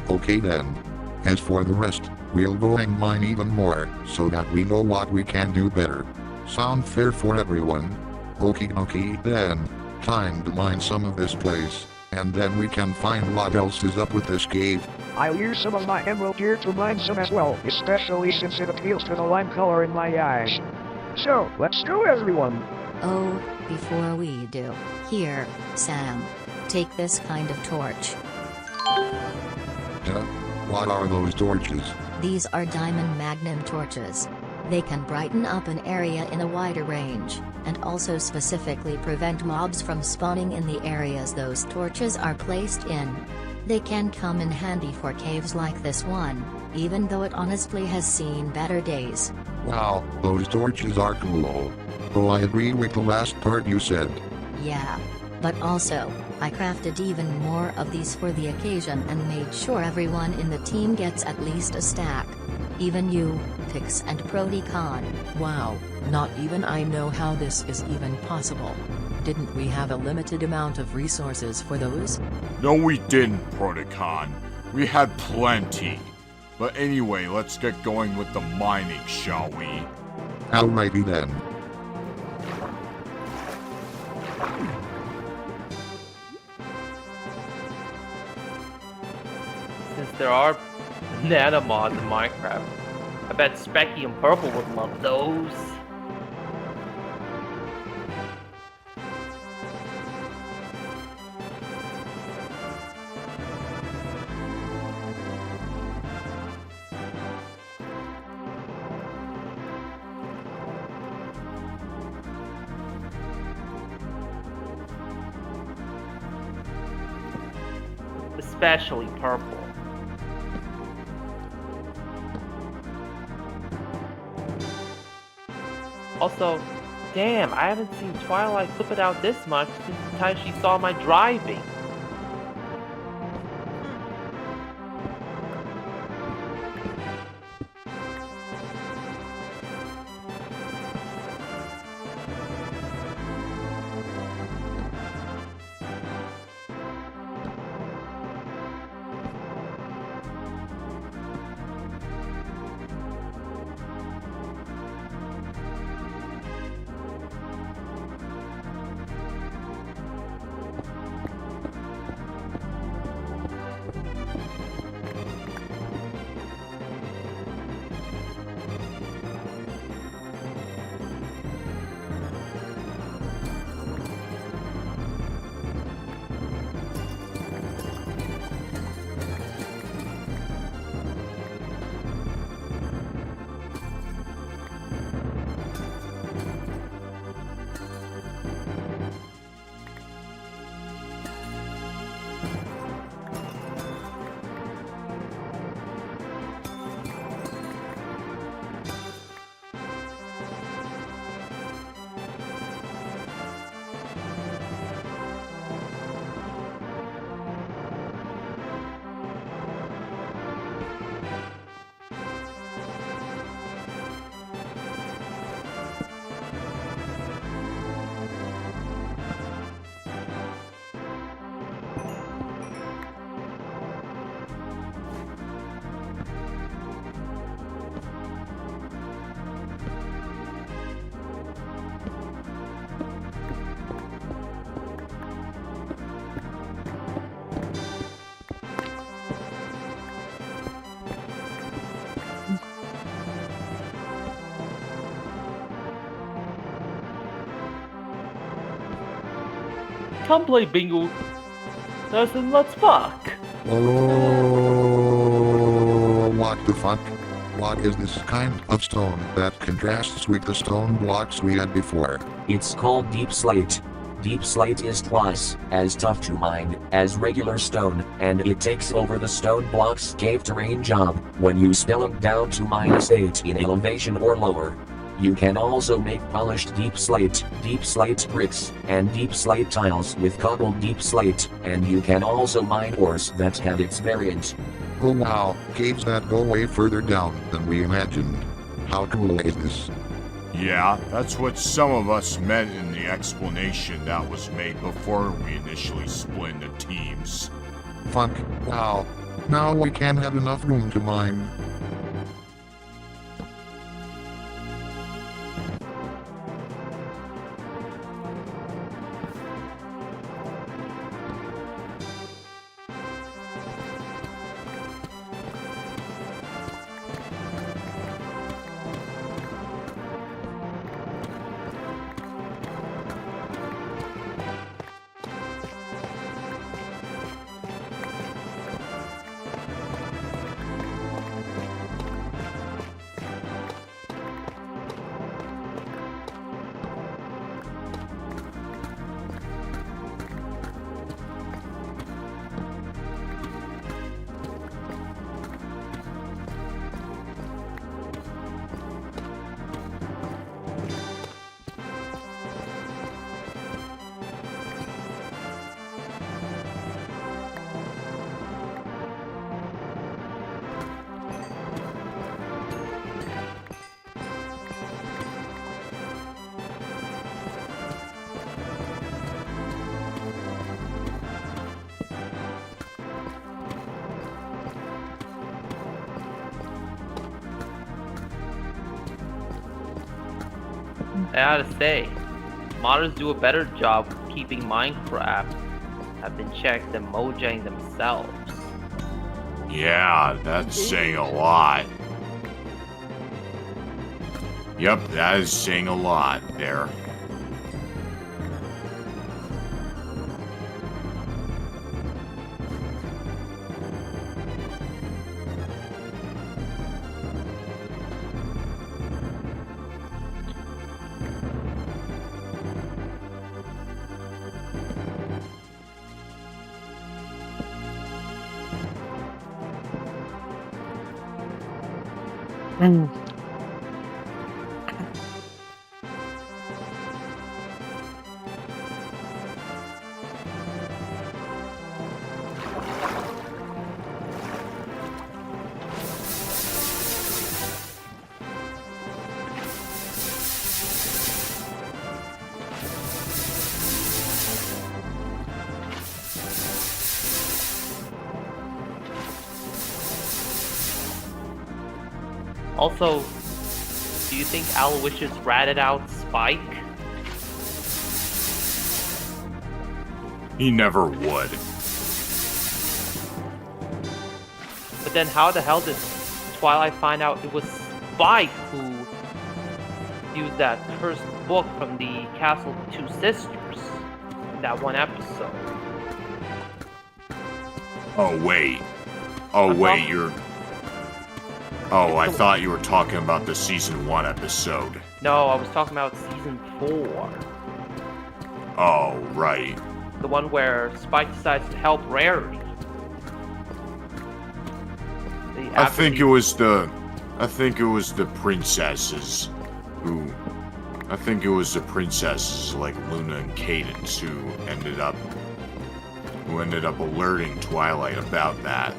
Okay then. As for the rest, we'll go and mine even more, so that we know what we can do better. Sound fair for everyone? Okie dokie then. Time to mine some of this place, and then we can find what else is up with this cave. I'll use some of my emerald gear to mine some as well, especially since it appeals to the lime color in my eyes. So, let's go everyone! Oh, before we do, here, Sam. Take this kind of torch. What are those torches? These are diamond magnum torches. They can brighten up an area in a wider range, and also specifically prevent mobs from spawning in the areas those torches are placed in. They can come in handy for caves like this one, even though it honestly has seen better days. Wow, those torches are cool. Oh, I agree with the last part you said. Yeah. But also, I crafted even more of these for the occasion and made sure everyone in the team gets at least a stack. Even you, Pix and Proticon. Wow, not even I know how this is even possible. Didn't we have a limited amount of resources for those? No, we didn't, Proticon. We had plenty. But anyway, let's get going with the mining, shall we? Alrighty then. Since there are banana mods in Minecraft, I bet Specky and Purple would love those. Especially Purple. Also, damn, I haven't seen Twilight flip it out this much since the time she saw my driving. come play bingo. Then let's fuck. Oh, what the fuck? What is this kind of stone that contrasts with the stone blocks we had before? It's called deep slate. Deep slate is twice as tough to mine as regular stone, and it takes over the stone block's cave terrain job when you spill them down to -8 in elevation or lower. You can also make polished deep slate bricks, and deep slate tiles with cobbled deep slate, and you can also mine ores that have its variant. Oh wow, caves that go way further down than we imagined. How cool is this? Yeah, that's what some of us meant in the explanation that was made before we initially split into teams. Fuck, wow. Now we can't have enough room to mine. I gotta say, modders do a better job keeping Minecraft have been checked than Mojang themselves. Yeah, that's saying a lot. Yep, that is saying a lot there. Also, do you think Aloysius ratted out Spike? He never would. But then how the hell did Twilight find out it was Spike who used that cursed book from the Castle of the Two Sisters in that one episode? Oh, wait. Oh, wait, you're... Oh, I thought you were talking about the Season 1 episode. No, I was talking about Season 4. Oh, right. The one where Spike decides to help Rarity. I think it was the princesses who... I think it was the princesses like Luna and Cadence who ended up alerting Twilight about that.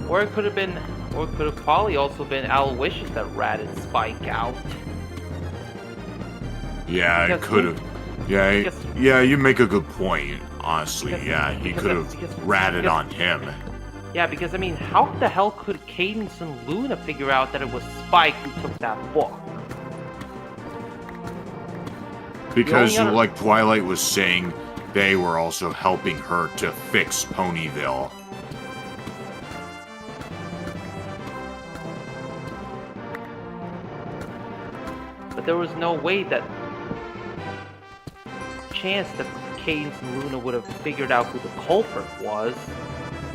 Or it could have been, or it could have probably also been Aloysius that ratted Spike out. Yeah, it could have. Yeah, you make a good point. Honestly, yeah, he could have ratted on him. Yeah, because I mean, how the hell could Cadence and Luna figure out that it was Spike who took that book? Because, like Twilight was saying, they were also helping her to fix Ponyville. But there was no way that chance that Cadence and Luna would have figured out who the culprit was.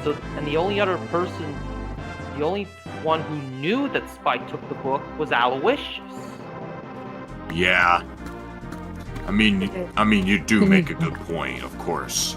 So, and the only other person, the only one who knew that Spike took the book was Aloysius. Yeah. I mean, you do make a good point, of course.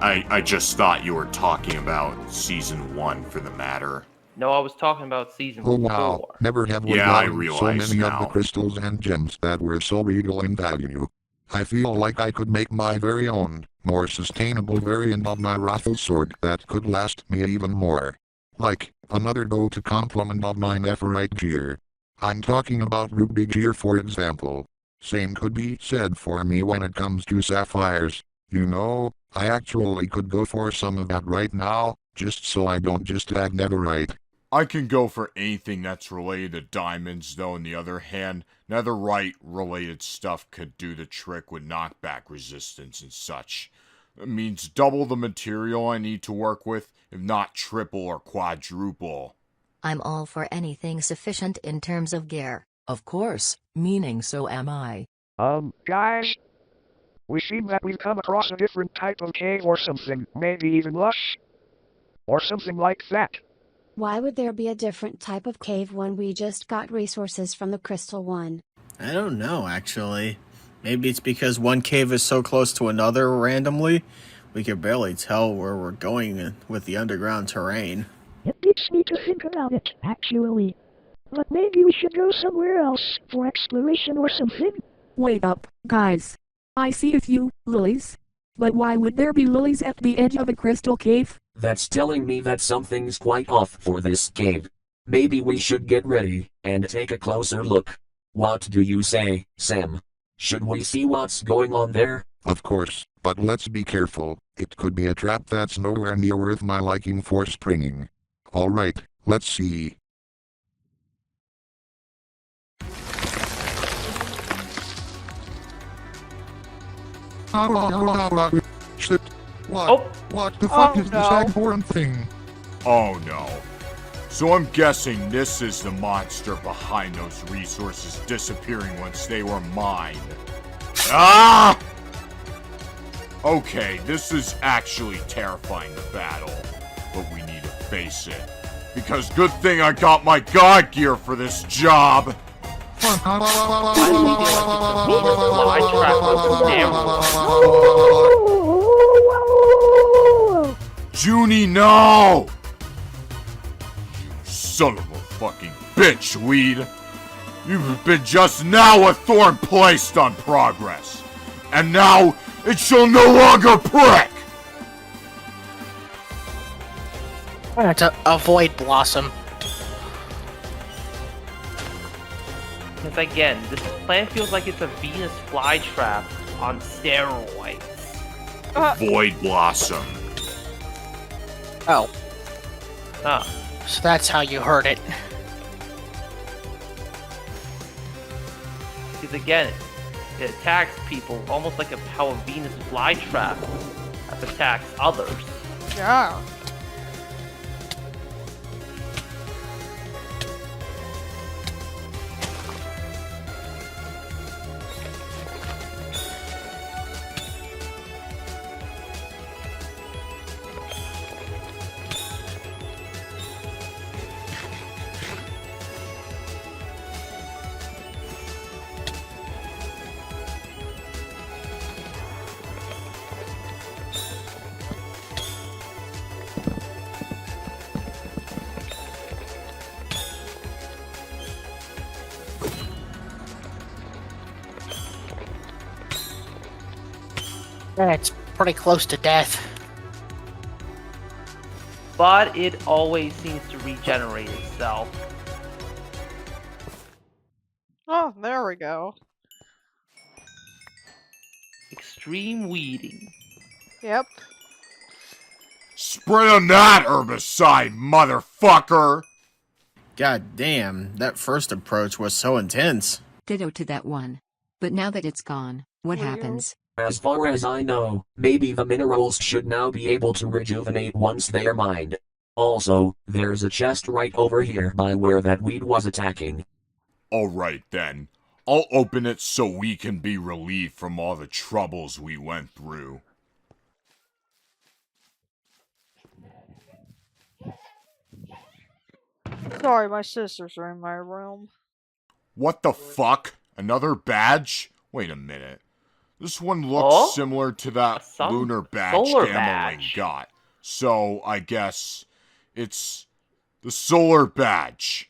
I just thought you were talking about Season 1 for the matter. No, I was talking about Season 4. Oh wow, never have we Yeah, I gotten so realize many of now. the crystals and gems that were so regal in value. I feel like I could make my very own, more sustainable variant of my Rathel sword that could last me even more. Like, another go to complement of my Nephirite gear. I'm talking about Ruby gear for example. Same could be said for me when it comes to sapphires. You know, I actually could go for some of that right now, just so I don't just tag Netherite. I can go for anything that's related to diamonds, though on the other hand, Netherite-related stuff could do the trick with knockback resistance and such. It means double the material I need to work with, if not triple or quadruple. I'm all for anything sufficient in terms of gear. Of course, meaning so am I. Guys? We seem that we've come across a different type of cave or something, maybe even lush? Or something like that. Why would there be a different type of cave when we just got resources from the Crystal One? I don't know, actually. Maybe it's because one cave is so close to another randomly, we can barely tell where we're going with the underground terrain. It beats me to think about it, actually. But maybe we should go somewhere else, for exploration or something. Wait up, guys. I see a few lilies. But why would there be lilies at the edge of a crystal cave? That's telling me that something's quite off for this cave. Maybe we should get ready and take a closer look. What do you say, Sam? Should we see what's going on there? Of course, but let's be careful. It could be a trap that's nowhere near worth my liking for springing. Alright, let's see. Shit. What the fuck is this Aghorn thing? Oh no. So I'm guessing this is the monster behind those resources disappearing once they were mined. Ah! Okay, this is actually terrifying the battle, but we need to face it. Because good thing I got my god gear for this job! Junie, no! Son of a fucking bitch, Weed! You've been just now a thorn placed on progress, and now it shall no longer prick! To avoid Blossom. Because again, this plant feels like it's a Venus flytrap on steroids. Void Blossom. Oh. Huh. So that's how you heard it. Because again, it attacks people almost like how a Venus flytrap attacks others. Yeah. It's pretty close to death. But it always seems to regenerate itself. Oh, there we go. Extreme weeding. Yep. Spray on that herbicide, motherfucker! God damn, that first approach was so intense. Ditto to that one. But now that it's gone, what happens? As far as I know, maybe the minerals should now be able to rejuvenate once they are mined. Also, there's a chest right over here by where that weed was attacking. Alright then. I'll open it so we can be relieved from all the troubles we went through. Sorry, my sisters are in my room. What the fuck? Another badge? Wait a minute. This one looks similar to that lunar badge solar Gamelin got. So, I guess it's the solar badge.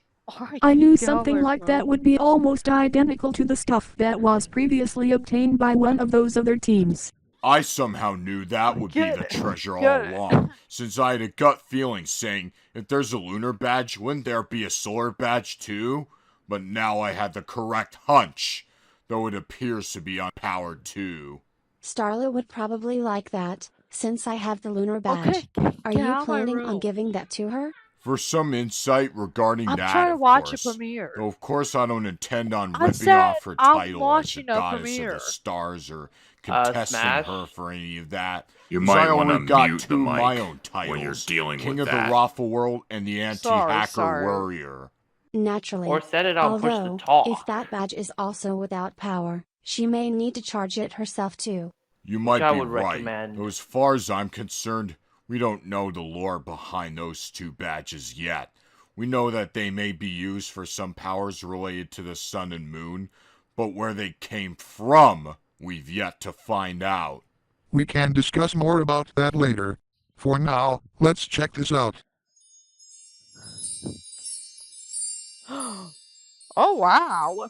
I knew something like that would be almost identical to the stuff that was previously obtained by one of those other teams. I somehow knew that would be the treasure all along, since I had a gut feeling saying, if there's a lunar badge, wouldn't there be a solar badge too? But now I had the correct hunch, though it appears to be unpowered too. Starla would probably like that, since I have the lunar badge. Are you planning on giving that to her? For some insight regarding I'm that, trying to of watch course. a premiere. Though of course I don't intend on I ripping said off her I'm title as the watching a goddess of premiere. the stars or contesting Smash? her for any of that. You 'Cause might I wanna only got mute two the of my mic own titles, when you're dealing King with of that. the Raffle World and the Anti-Hacker sorry. Warrior. Naturally. Or set it on push to Although, talk. if that badge is also without power, she may need to charge it herself too. You might I be would right, recommend. though as far as I'm concerned, we don't know the lore behind those two badges yet. We know that they may be used for some powers related to the sun and moon, but where they came from, we've yet to find out. We can discuss more about that later. For now, let's check this out. Oh, wow.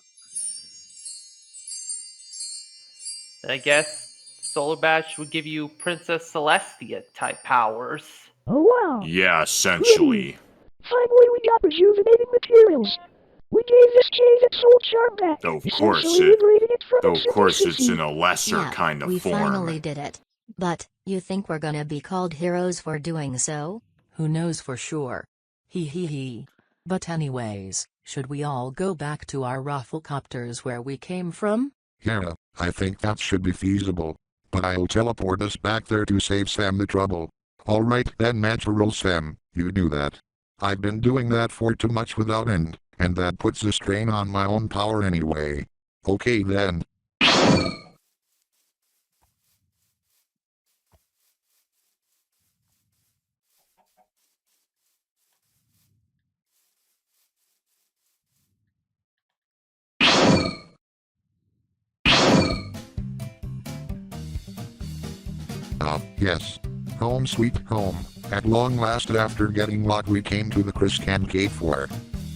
And I guess solar badge would give you Princess Celestia type powers. Oh wow. Yeah, essentially. Finally we got rejuvenating materials. We gave this cave its old charm back. Though of course essentially liberating it from though its of course it's inefficiency. in a lesser Yeah, kind of we form. finally did it. But, you think we're gonna be called heroes for doing so? Who knows for sure? He. But anyways, should we all go back to our rafflecopters where we came from? Yeah, I think that should be feasible. But I'll teleport us back there to save Sam the trouble. Alright then, Natural Sam, you do that. I've been doing that for too much without end, and that puts a strain on my own power anyway. Okay then. Yes. Home sweet home. At long last, after getting what we came to the Criscan Cave for.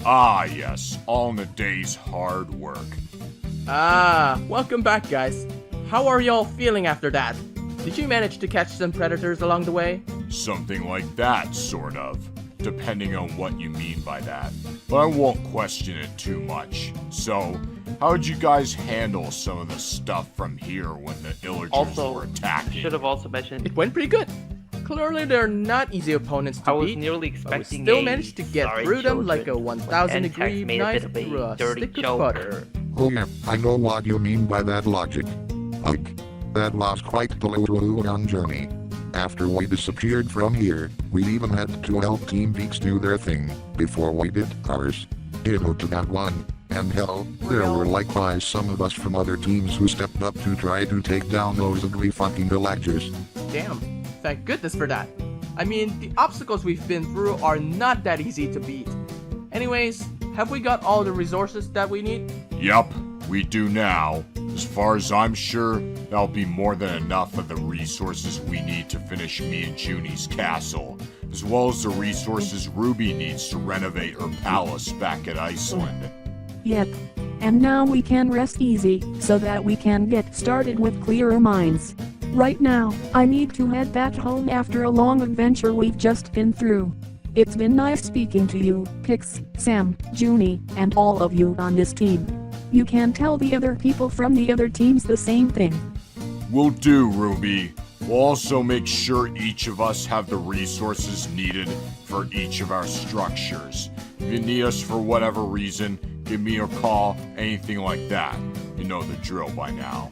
Ah, yes, all in a day's hard work. Welcome back, guys. How are y'all feeling after that? Did you manage to catch some predators along the way? Something like that, sort of. Depending on what you mean by that. But I won't question it too much. So, how'd you guys handle some of the stuff from here when the Illagers were attacking? Should have also mentioned It went pretty good. Clearly, they're not easy opponents to I was beat, nearly but we expecting still a managed to get sorry through them children like a when 1,000 NTech degree made a knife bit of a through a dirty stick of joke. butter. Oh yeah, I know what you mean by that logic. Ugh. That was quite the Luan journey. After we disappeared from here, we even had to help Team Peaks do their thing, before we did ours. Ditto to that one. And hell, there were likewise some of us from other teams who stepped up to try to take down those ugly fucking villagers. Damn, thank goodness for that. I mean, the obstacles we've been through are not that easy to beat. Anyways, have we got all the resources that we need? Yup, we do now. As far as I'm sure, that'll be more than enough of the resources we need to finish me and Junie's castle, as well as the resources Ruby needs to renovate her palace back at Iceland. Yep. And now we can rest easy, so that we can get started with clearer minds. Right now, I need to head back home after a long adventure we've just been through. It's been nice speaking to you, Pix, Sam, Junie, and all of you on this team. You can tell the other people from the other teams the same thing. Will do, Ruby. We'll also make sure each of us have the resources needed for each of our structures. If you need us for whatever reason, give me a call, anything like that. You know the drill by now.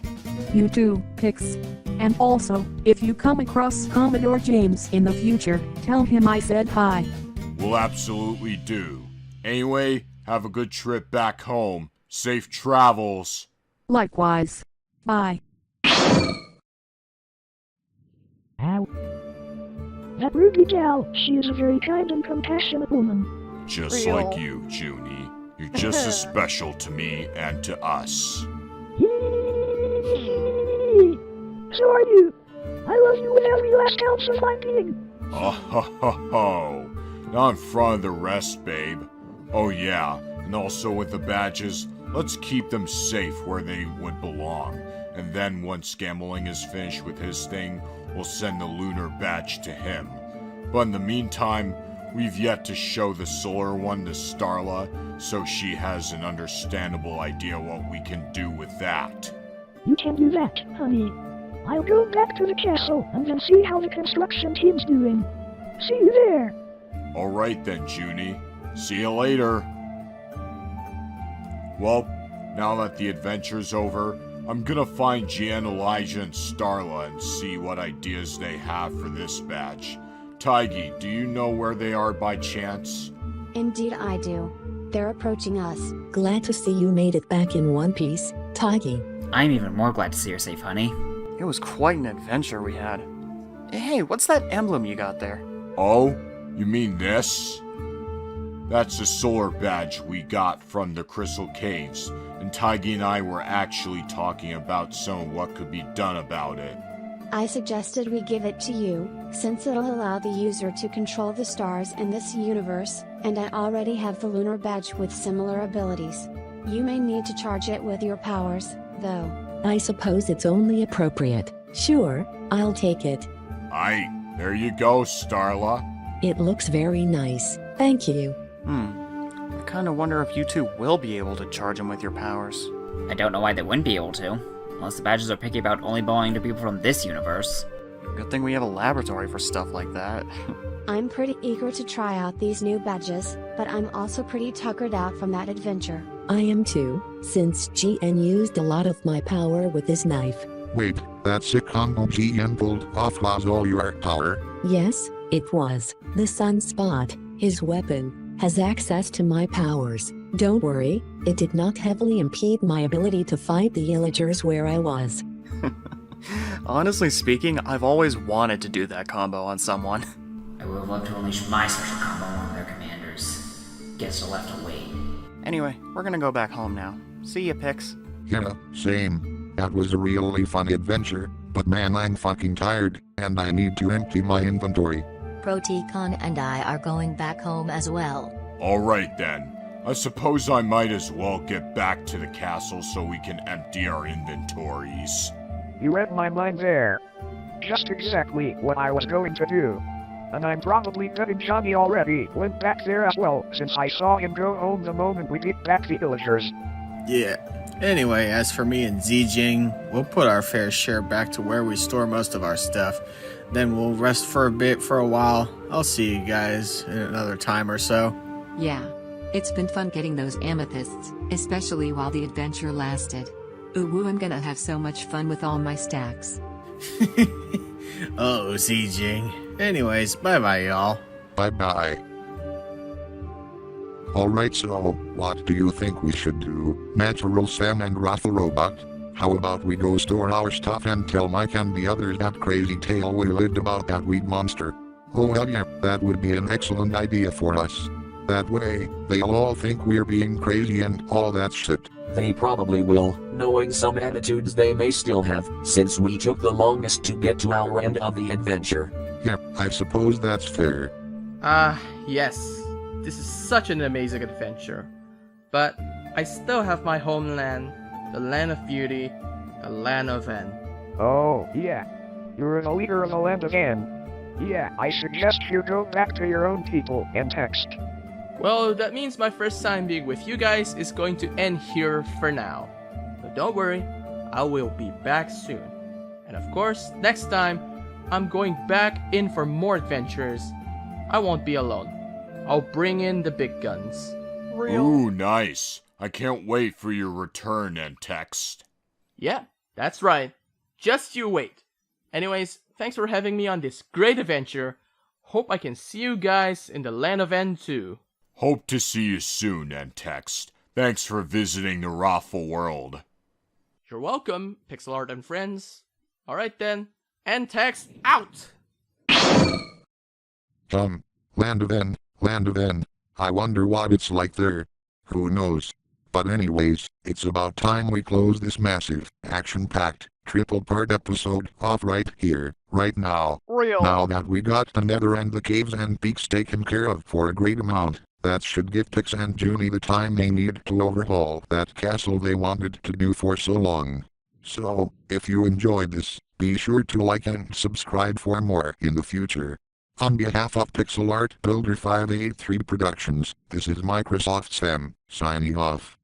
You too, Pix. And also, if you come across Commodore James in the future, tell him I said hi. We'll absolutely do. Anyway, have a good trip back home. Safe travels. Likewise. Bye. That Ruby gal, she is a very kind and compassionate woman. Just like you, Junie. You're just as special to me and to us. So are you. I love you with every last ounce of my being. Oh ho ho ho. Not in front of the rest, babe. Oh yeah, and also with the badges, let's keep them safe where they would belong. And then once Gambling is finished with his thing, we'll send the lunar badge to him. But in the meantime, we've yet to show the solar one to Starla, so she has an understandable idea what we can do with that. You can do that, honey. I'll go back to the castle and then see how the construction team's doing. See you there. Alright then, Junie. See you later. Well, now that the adventure's over, I'm gonna find Gian, Elijah, and Starla and see what ideas they have for this badge. Taigi, do you know where they are by chance? Indeed I do. They're approaching us. Glad to see you made it back in one piece, Taigi. I'm even more glad to see you're safe, honey. It was quite an adventure we had. Hey, what's that emblem you got there? Oh, you mean this? That's the solar badge we got from the Crystal Caves, and Taigi and I were actually talking about some of what could be done about it. I suggested we give it to you, since it'll allow the user to control the stars in this universe, and I already have the lunar badge with similar abilities. You may need to charge it with your powers, though. I suppose it's only appropriate. Sure, I'll take it. There you go, Starla. It looks very nice. Thank you. I kinda wonder if you two will be able to charge them with your powers. I don't know why they wouldn't be able to, unless the badges are picky about only belonging to people from this universe. Good thing we have a laboratory for stuff like that. I'm pretty eager to try out these new badges, but I'm also pretty tuckered out from that adventure. I am too, since GN used a lot of my power with his knife. Wait, that sick combo GN pulled off was all your power? Yes, it was. The Sunspot, his weapon, has access to my powers. Don't worry, it did not heavily impede my ability to fight the Illagers where I was. Honestly speaking, I've always wanted to do that combo on someone. I would have loved to unleash my special combo on their commanders. Guess I'll have to wait. Anyway, we're gonna go back home now. See ya, Pix. Yeah, same. That was a really fun adventure, but man, I'm fucking tired, and I need to empty my inventory. Proticon and I are going back home as well. Alright then. I suppose I might as well get back to the castle so we can empty our inventories. You read my mind there. Just exactly what I was going to do. And I'm probably betting Johnny already went back there as well, since I saw him go home the moment we beat back the Illagers. Yeah. Anyway, as for me and Zijing, we'll put our fair share back to where we store most of our stuff. Then we'll rest for a bit for a while. I'll see you guys in another time or so. Yeah. It's been fun getting those amethysts, especially while the adventure lasted. Ooh, I'm gonna have so much fun with all my stacks. Oh, Zijing. Anyways, bye-bye, y'all. Bye-bye. Alright, so, what do you think we should do, Natural Sam and Raffle Robot? How about we go store our stuff and tell Mike and the others that crazy tale we lived about that weed monster? Oh well yeah, that would be an excellent idea for us. That way, they'll all think we're being crazy and all that shit. They probably will, knowing some attitudes they may still have, since we took the longest to get to our end of the adventure. Yeah, I suppose that's fair. Yes. This is such an amazing adventure. But I still have my homeland, the land of beauty, the land of N. Oh, yeah. You're the leader of the land of N. Yeah, I suggest you go back to your own people and text. Well, that means my first time being with you guys is going to end here for now. But don't worry, I will be back soon. And of course, next time, I'm going back in for more adventures. I won't be alone. I'll bring in the big guns. Ooh, nice. I can't wait for your return and text. Yeah, that's right. Just you wait. Anyways, thanks for having me on this great adventure. Hope I can see you guys in the land of N too. Hope to see you soon, and text. Thanks for visiting the Raffle world. You're welcome, Pixel Art and friends. Alright then, end text out! Land of N. I wonder what it's like there. Who knows? But anyways, it's about time we close this massive, action-packed, triple-part episode off right here, right now. Real. Now that we got the Nether and the caves and peaks taken care of for a great amount, that should give Pix and Junie the time they need to overhaul that castle they wanted to do for so long. So, if you enjoyed this, be sure to like and subscribe for more in the future. On behalf of Pixel Art Builder 583 Productions, this is Microsoft Sam, signing off.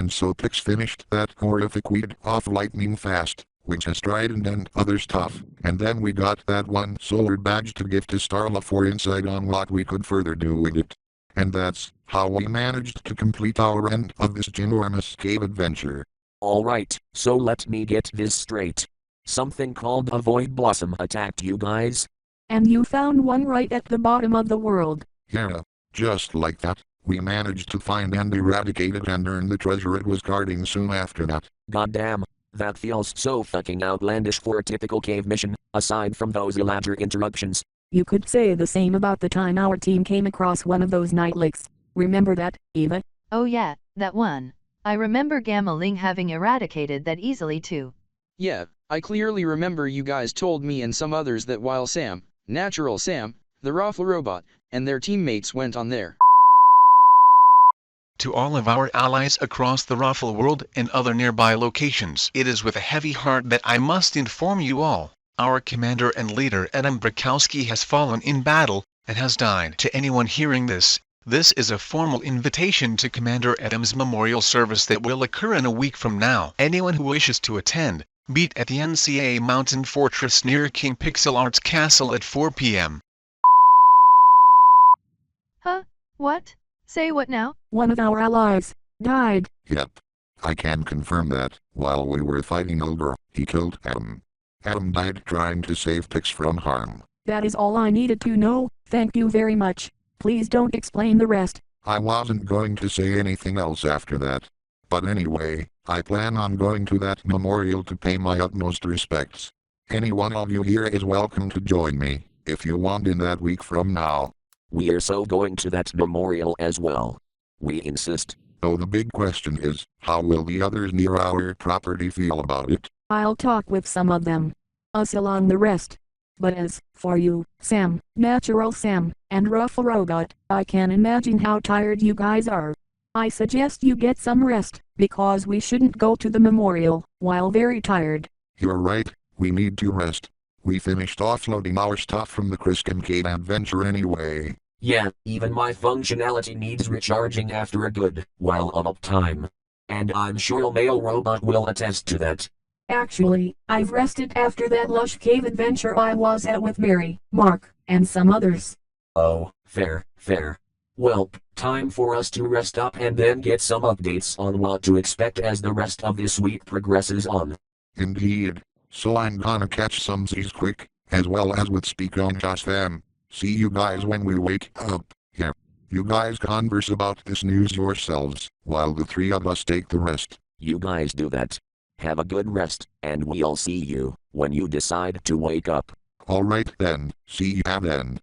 And so Pix finished that horrific weed off lightning fast, which has Trident and other stuff, and then we got that one solar badge to give to Starla for insight on what we could further do with it. And that's how we managed to complete our end of this ginormous cave adventure. Alright, so let me get this straight. Something called a void blossom attacked you guys? And you found one right at the bottom of the world. Yeah, just like that. We managed to find and eradicate it and earn the treasure it was guarding soon after that. Goddamn, that feels so fucking outlandish for a typical cave mission, aside from those elaborate interruptions. You could say the same about the time our team came across one of those nightlicks. Remember that, Eva? Oh yeah, that one. I remember Gamma Ling having eradicated that easily too. Yeah, I clearly remember you guys told me and some others that while Sam, Natural Sam, the Raffle robot, and their teammates went on there. To all of our allies across the Raffle world and other nearby locations, it is with a heavy heart that I must inform you all. Our commander and leader Adam Brakowski has fallen in battle, and has died. To anyone hearing this is a formal invitation to Commander Adam's memorial service that will occur in a week from now. Anyone who wishes to attend, meet at the NCA Mountain Fortress near King Pixel Arts Castle at 4 p.m. Huh? What? Say what now? One of our allies died. Yep. I can confirm that, while we were fighting Ogre, he killed Adam. Adam died trying to save Pix from harm. That is all I needed to know, thank you very much. Please don't explain the rest. I wasn't going to say anything else after that. But anyway, I plan on going to that memorial to pay my utmost respects. Any one of you here is welcome to join me, if you want, in that week from now. We're so going to that memorial as well. We insist. So the big question is, how will the others near our property feel about it? I'll talk with some of them. Us along the rest. But as for you, Sam, Natural Sam, and Raffle Robot, I can imagine how tired you guys are. I suggest you get some rest, because we shouldn't go to the memorial while very tired. You're right, we need to rest. We finished offloading our stuff from the Criscum Cave adventure anyway. Yeah, even my functionality needs recharging after a good while of uptime. And I'm sure Mail Robot will attest to that. Actually, I've rested after that lush cave adventure I was at with Mary, Mark, and some others. Oh, fair. Well, time for us to rest up and then get some updates on what to expect as the rest of this week progresses on. Indeed. So I'm gonna catch some Z's quick, as well as with Speak on Just Fam. See you guys when we wake up. Yeah. You guys converse about this news yourselves, while the three of us take the rest. You guys do that. Have a good rest, and we'll see you when you decide to wake up. Alright then, see ya then.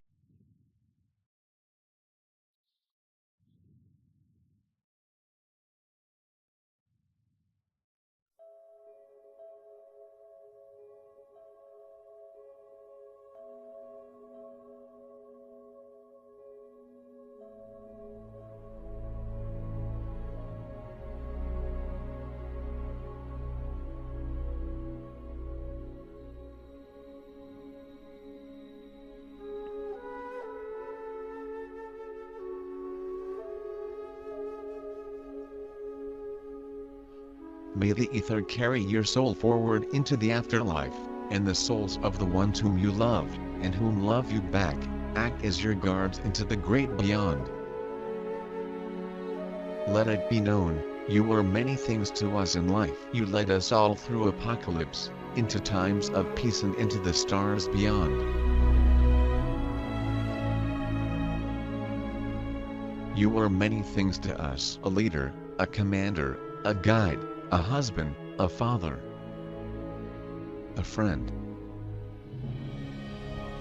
May the ether carry your soul forward into the afterlife, and the souls of the ones whom you loved, and whom love you back, act as your guards into the great beyond. Let it be known, you were many things to us in life. You led us all through apocalypse, into times of peace and into the stars beyond. You were many things to us. A leader, a commander, a guide, a husband, a father, a friend.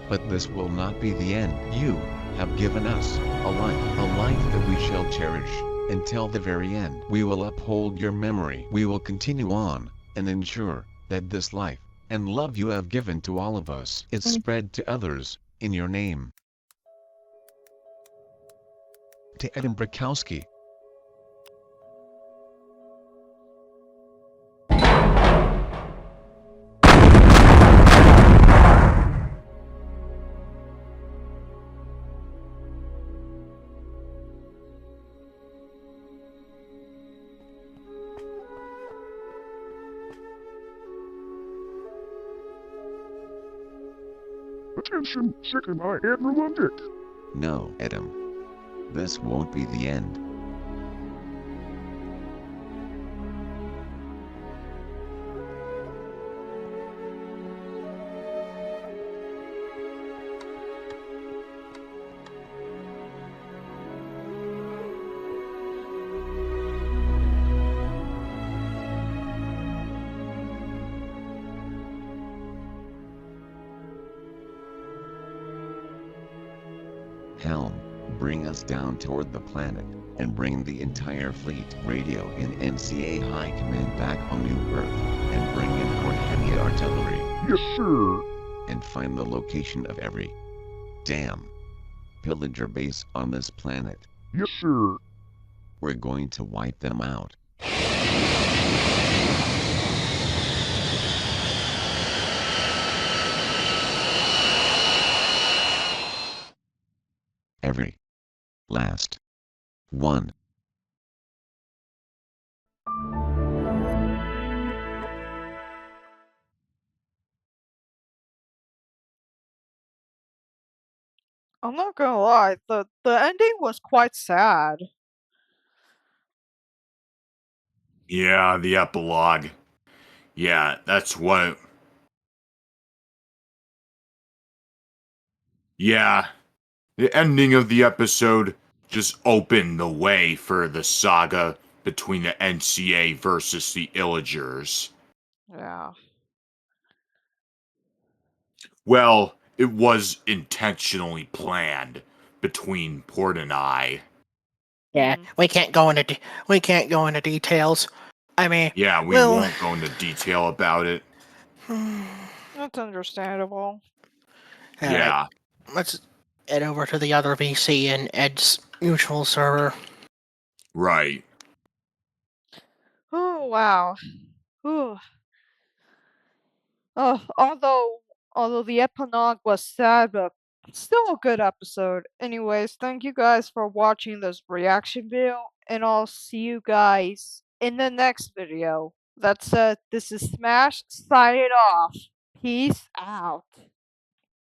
But this will not be the end. You have given us a life that we shall cherish until the very end. We will uphold your memory. We will continue on and ensure that this life and love you have given to all of us is spread to others in your name. To Adam Brakowski. Attention, Second Eye Admiral on deck. No, Adam. This won't be the end. Helm, bring us down toward the planet, and bring the entire fleet. Radio in NCA High Command back on New Earth, and bring in more heavy artillery. Yes, sir. And find the location of every Damn. Pillager base on this planet. Yes, sir. We're going to wipe them out. Every last one. I'm not gonna lie, the ending was quite sad. Yeah, the epilogue. Yeah, that's what. Yeah, the ending of the episode just opened the way for the saga between the NCA versus the Illagers. Yeah. Well, it was intentionally planned between Port and I. Yeah, we can't go into details. I mean, Yeah, we well, won't go into detail about it. That's understandable. Yeah. Let's head over to the other VC and Ed's mutual server. Right. Oh wow. Whew. Although the epilogue was sad, but still a good episode. Anyways, thank you guys for watching this reaction video, and I'll see you guys in the next video. That's this is Smash signing off. Peace out.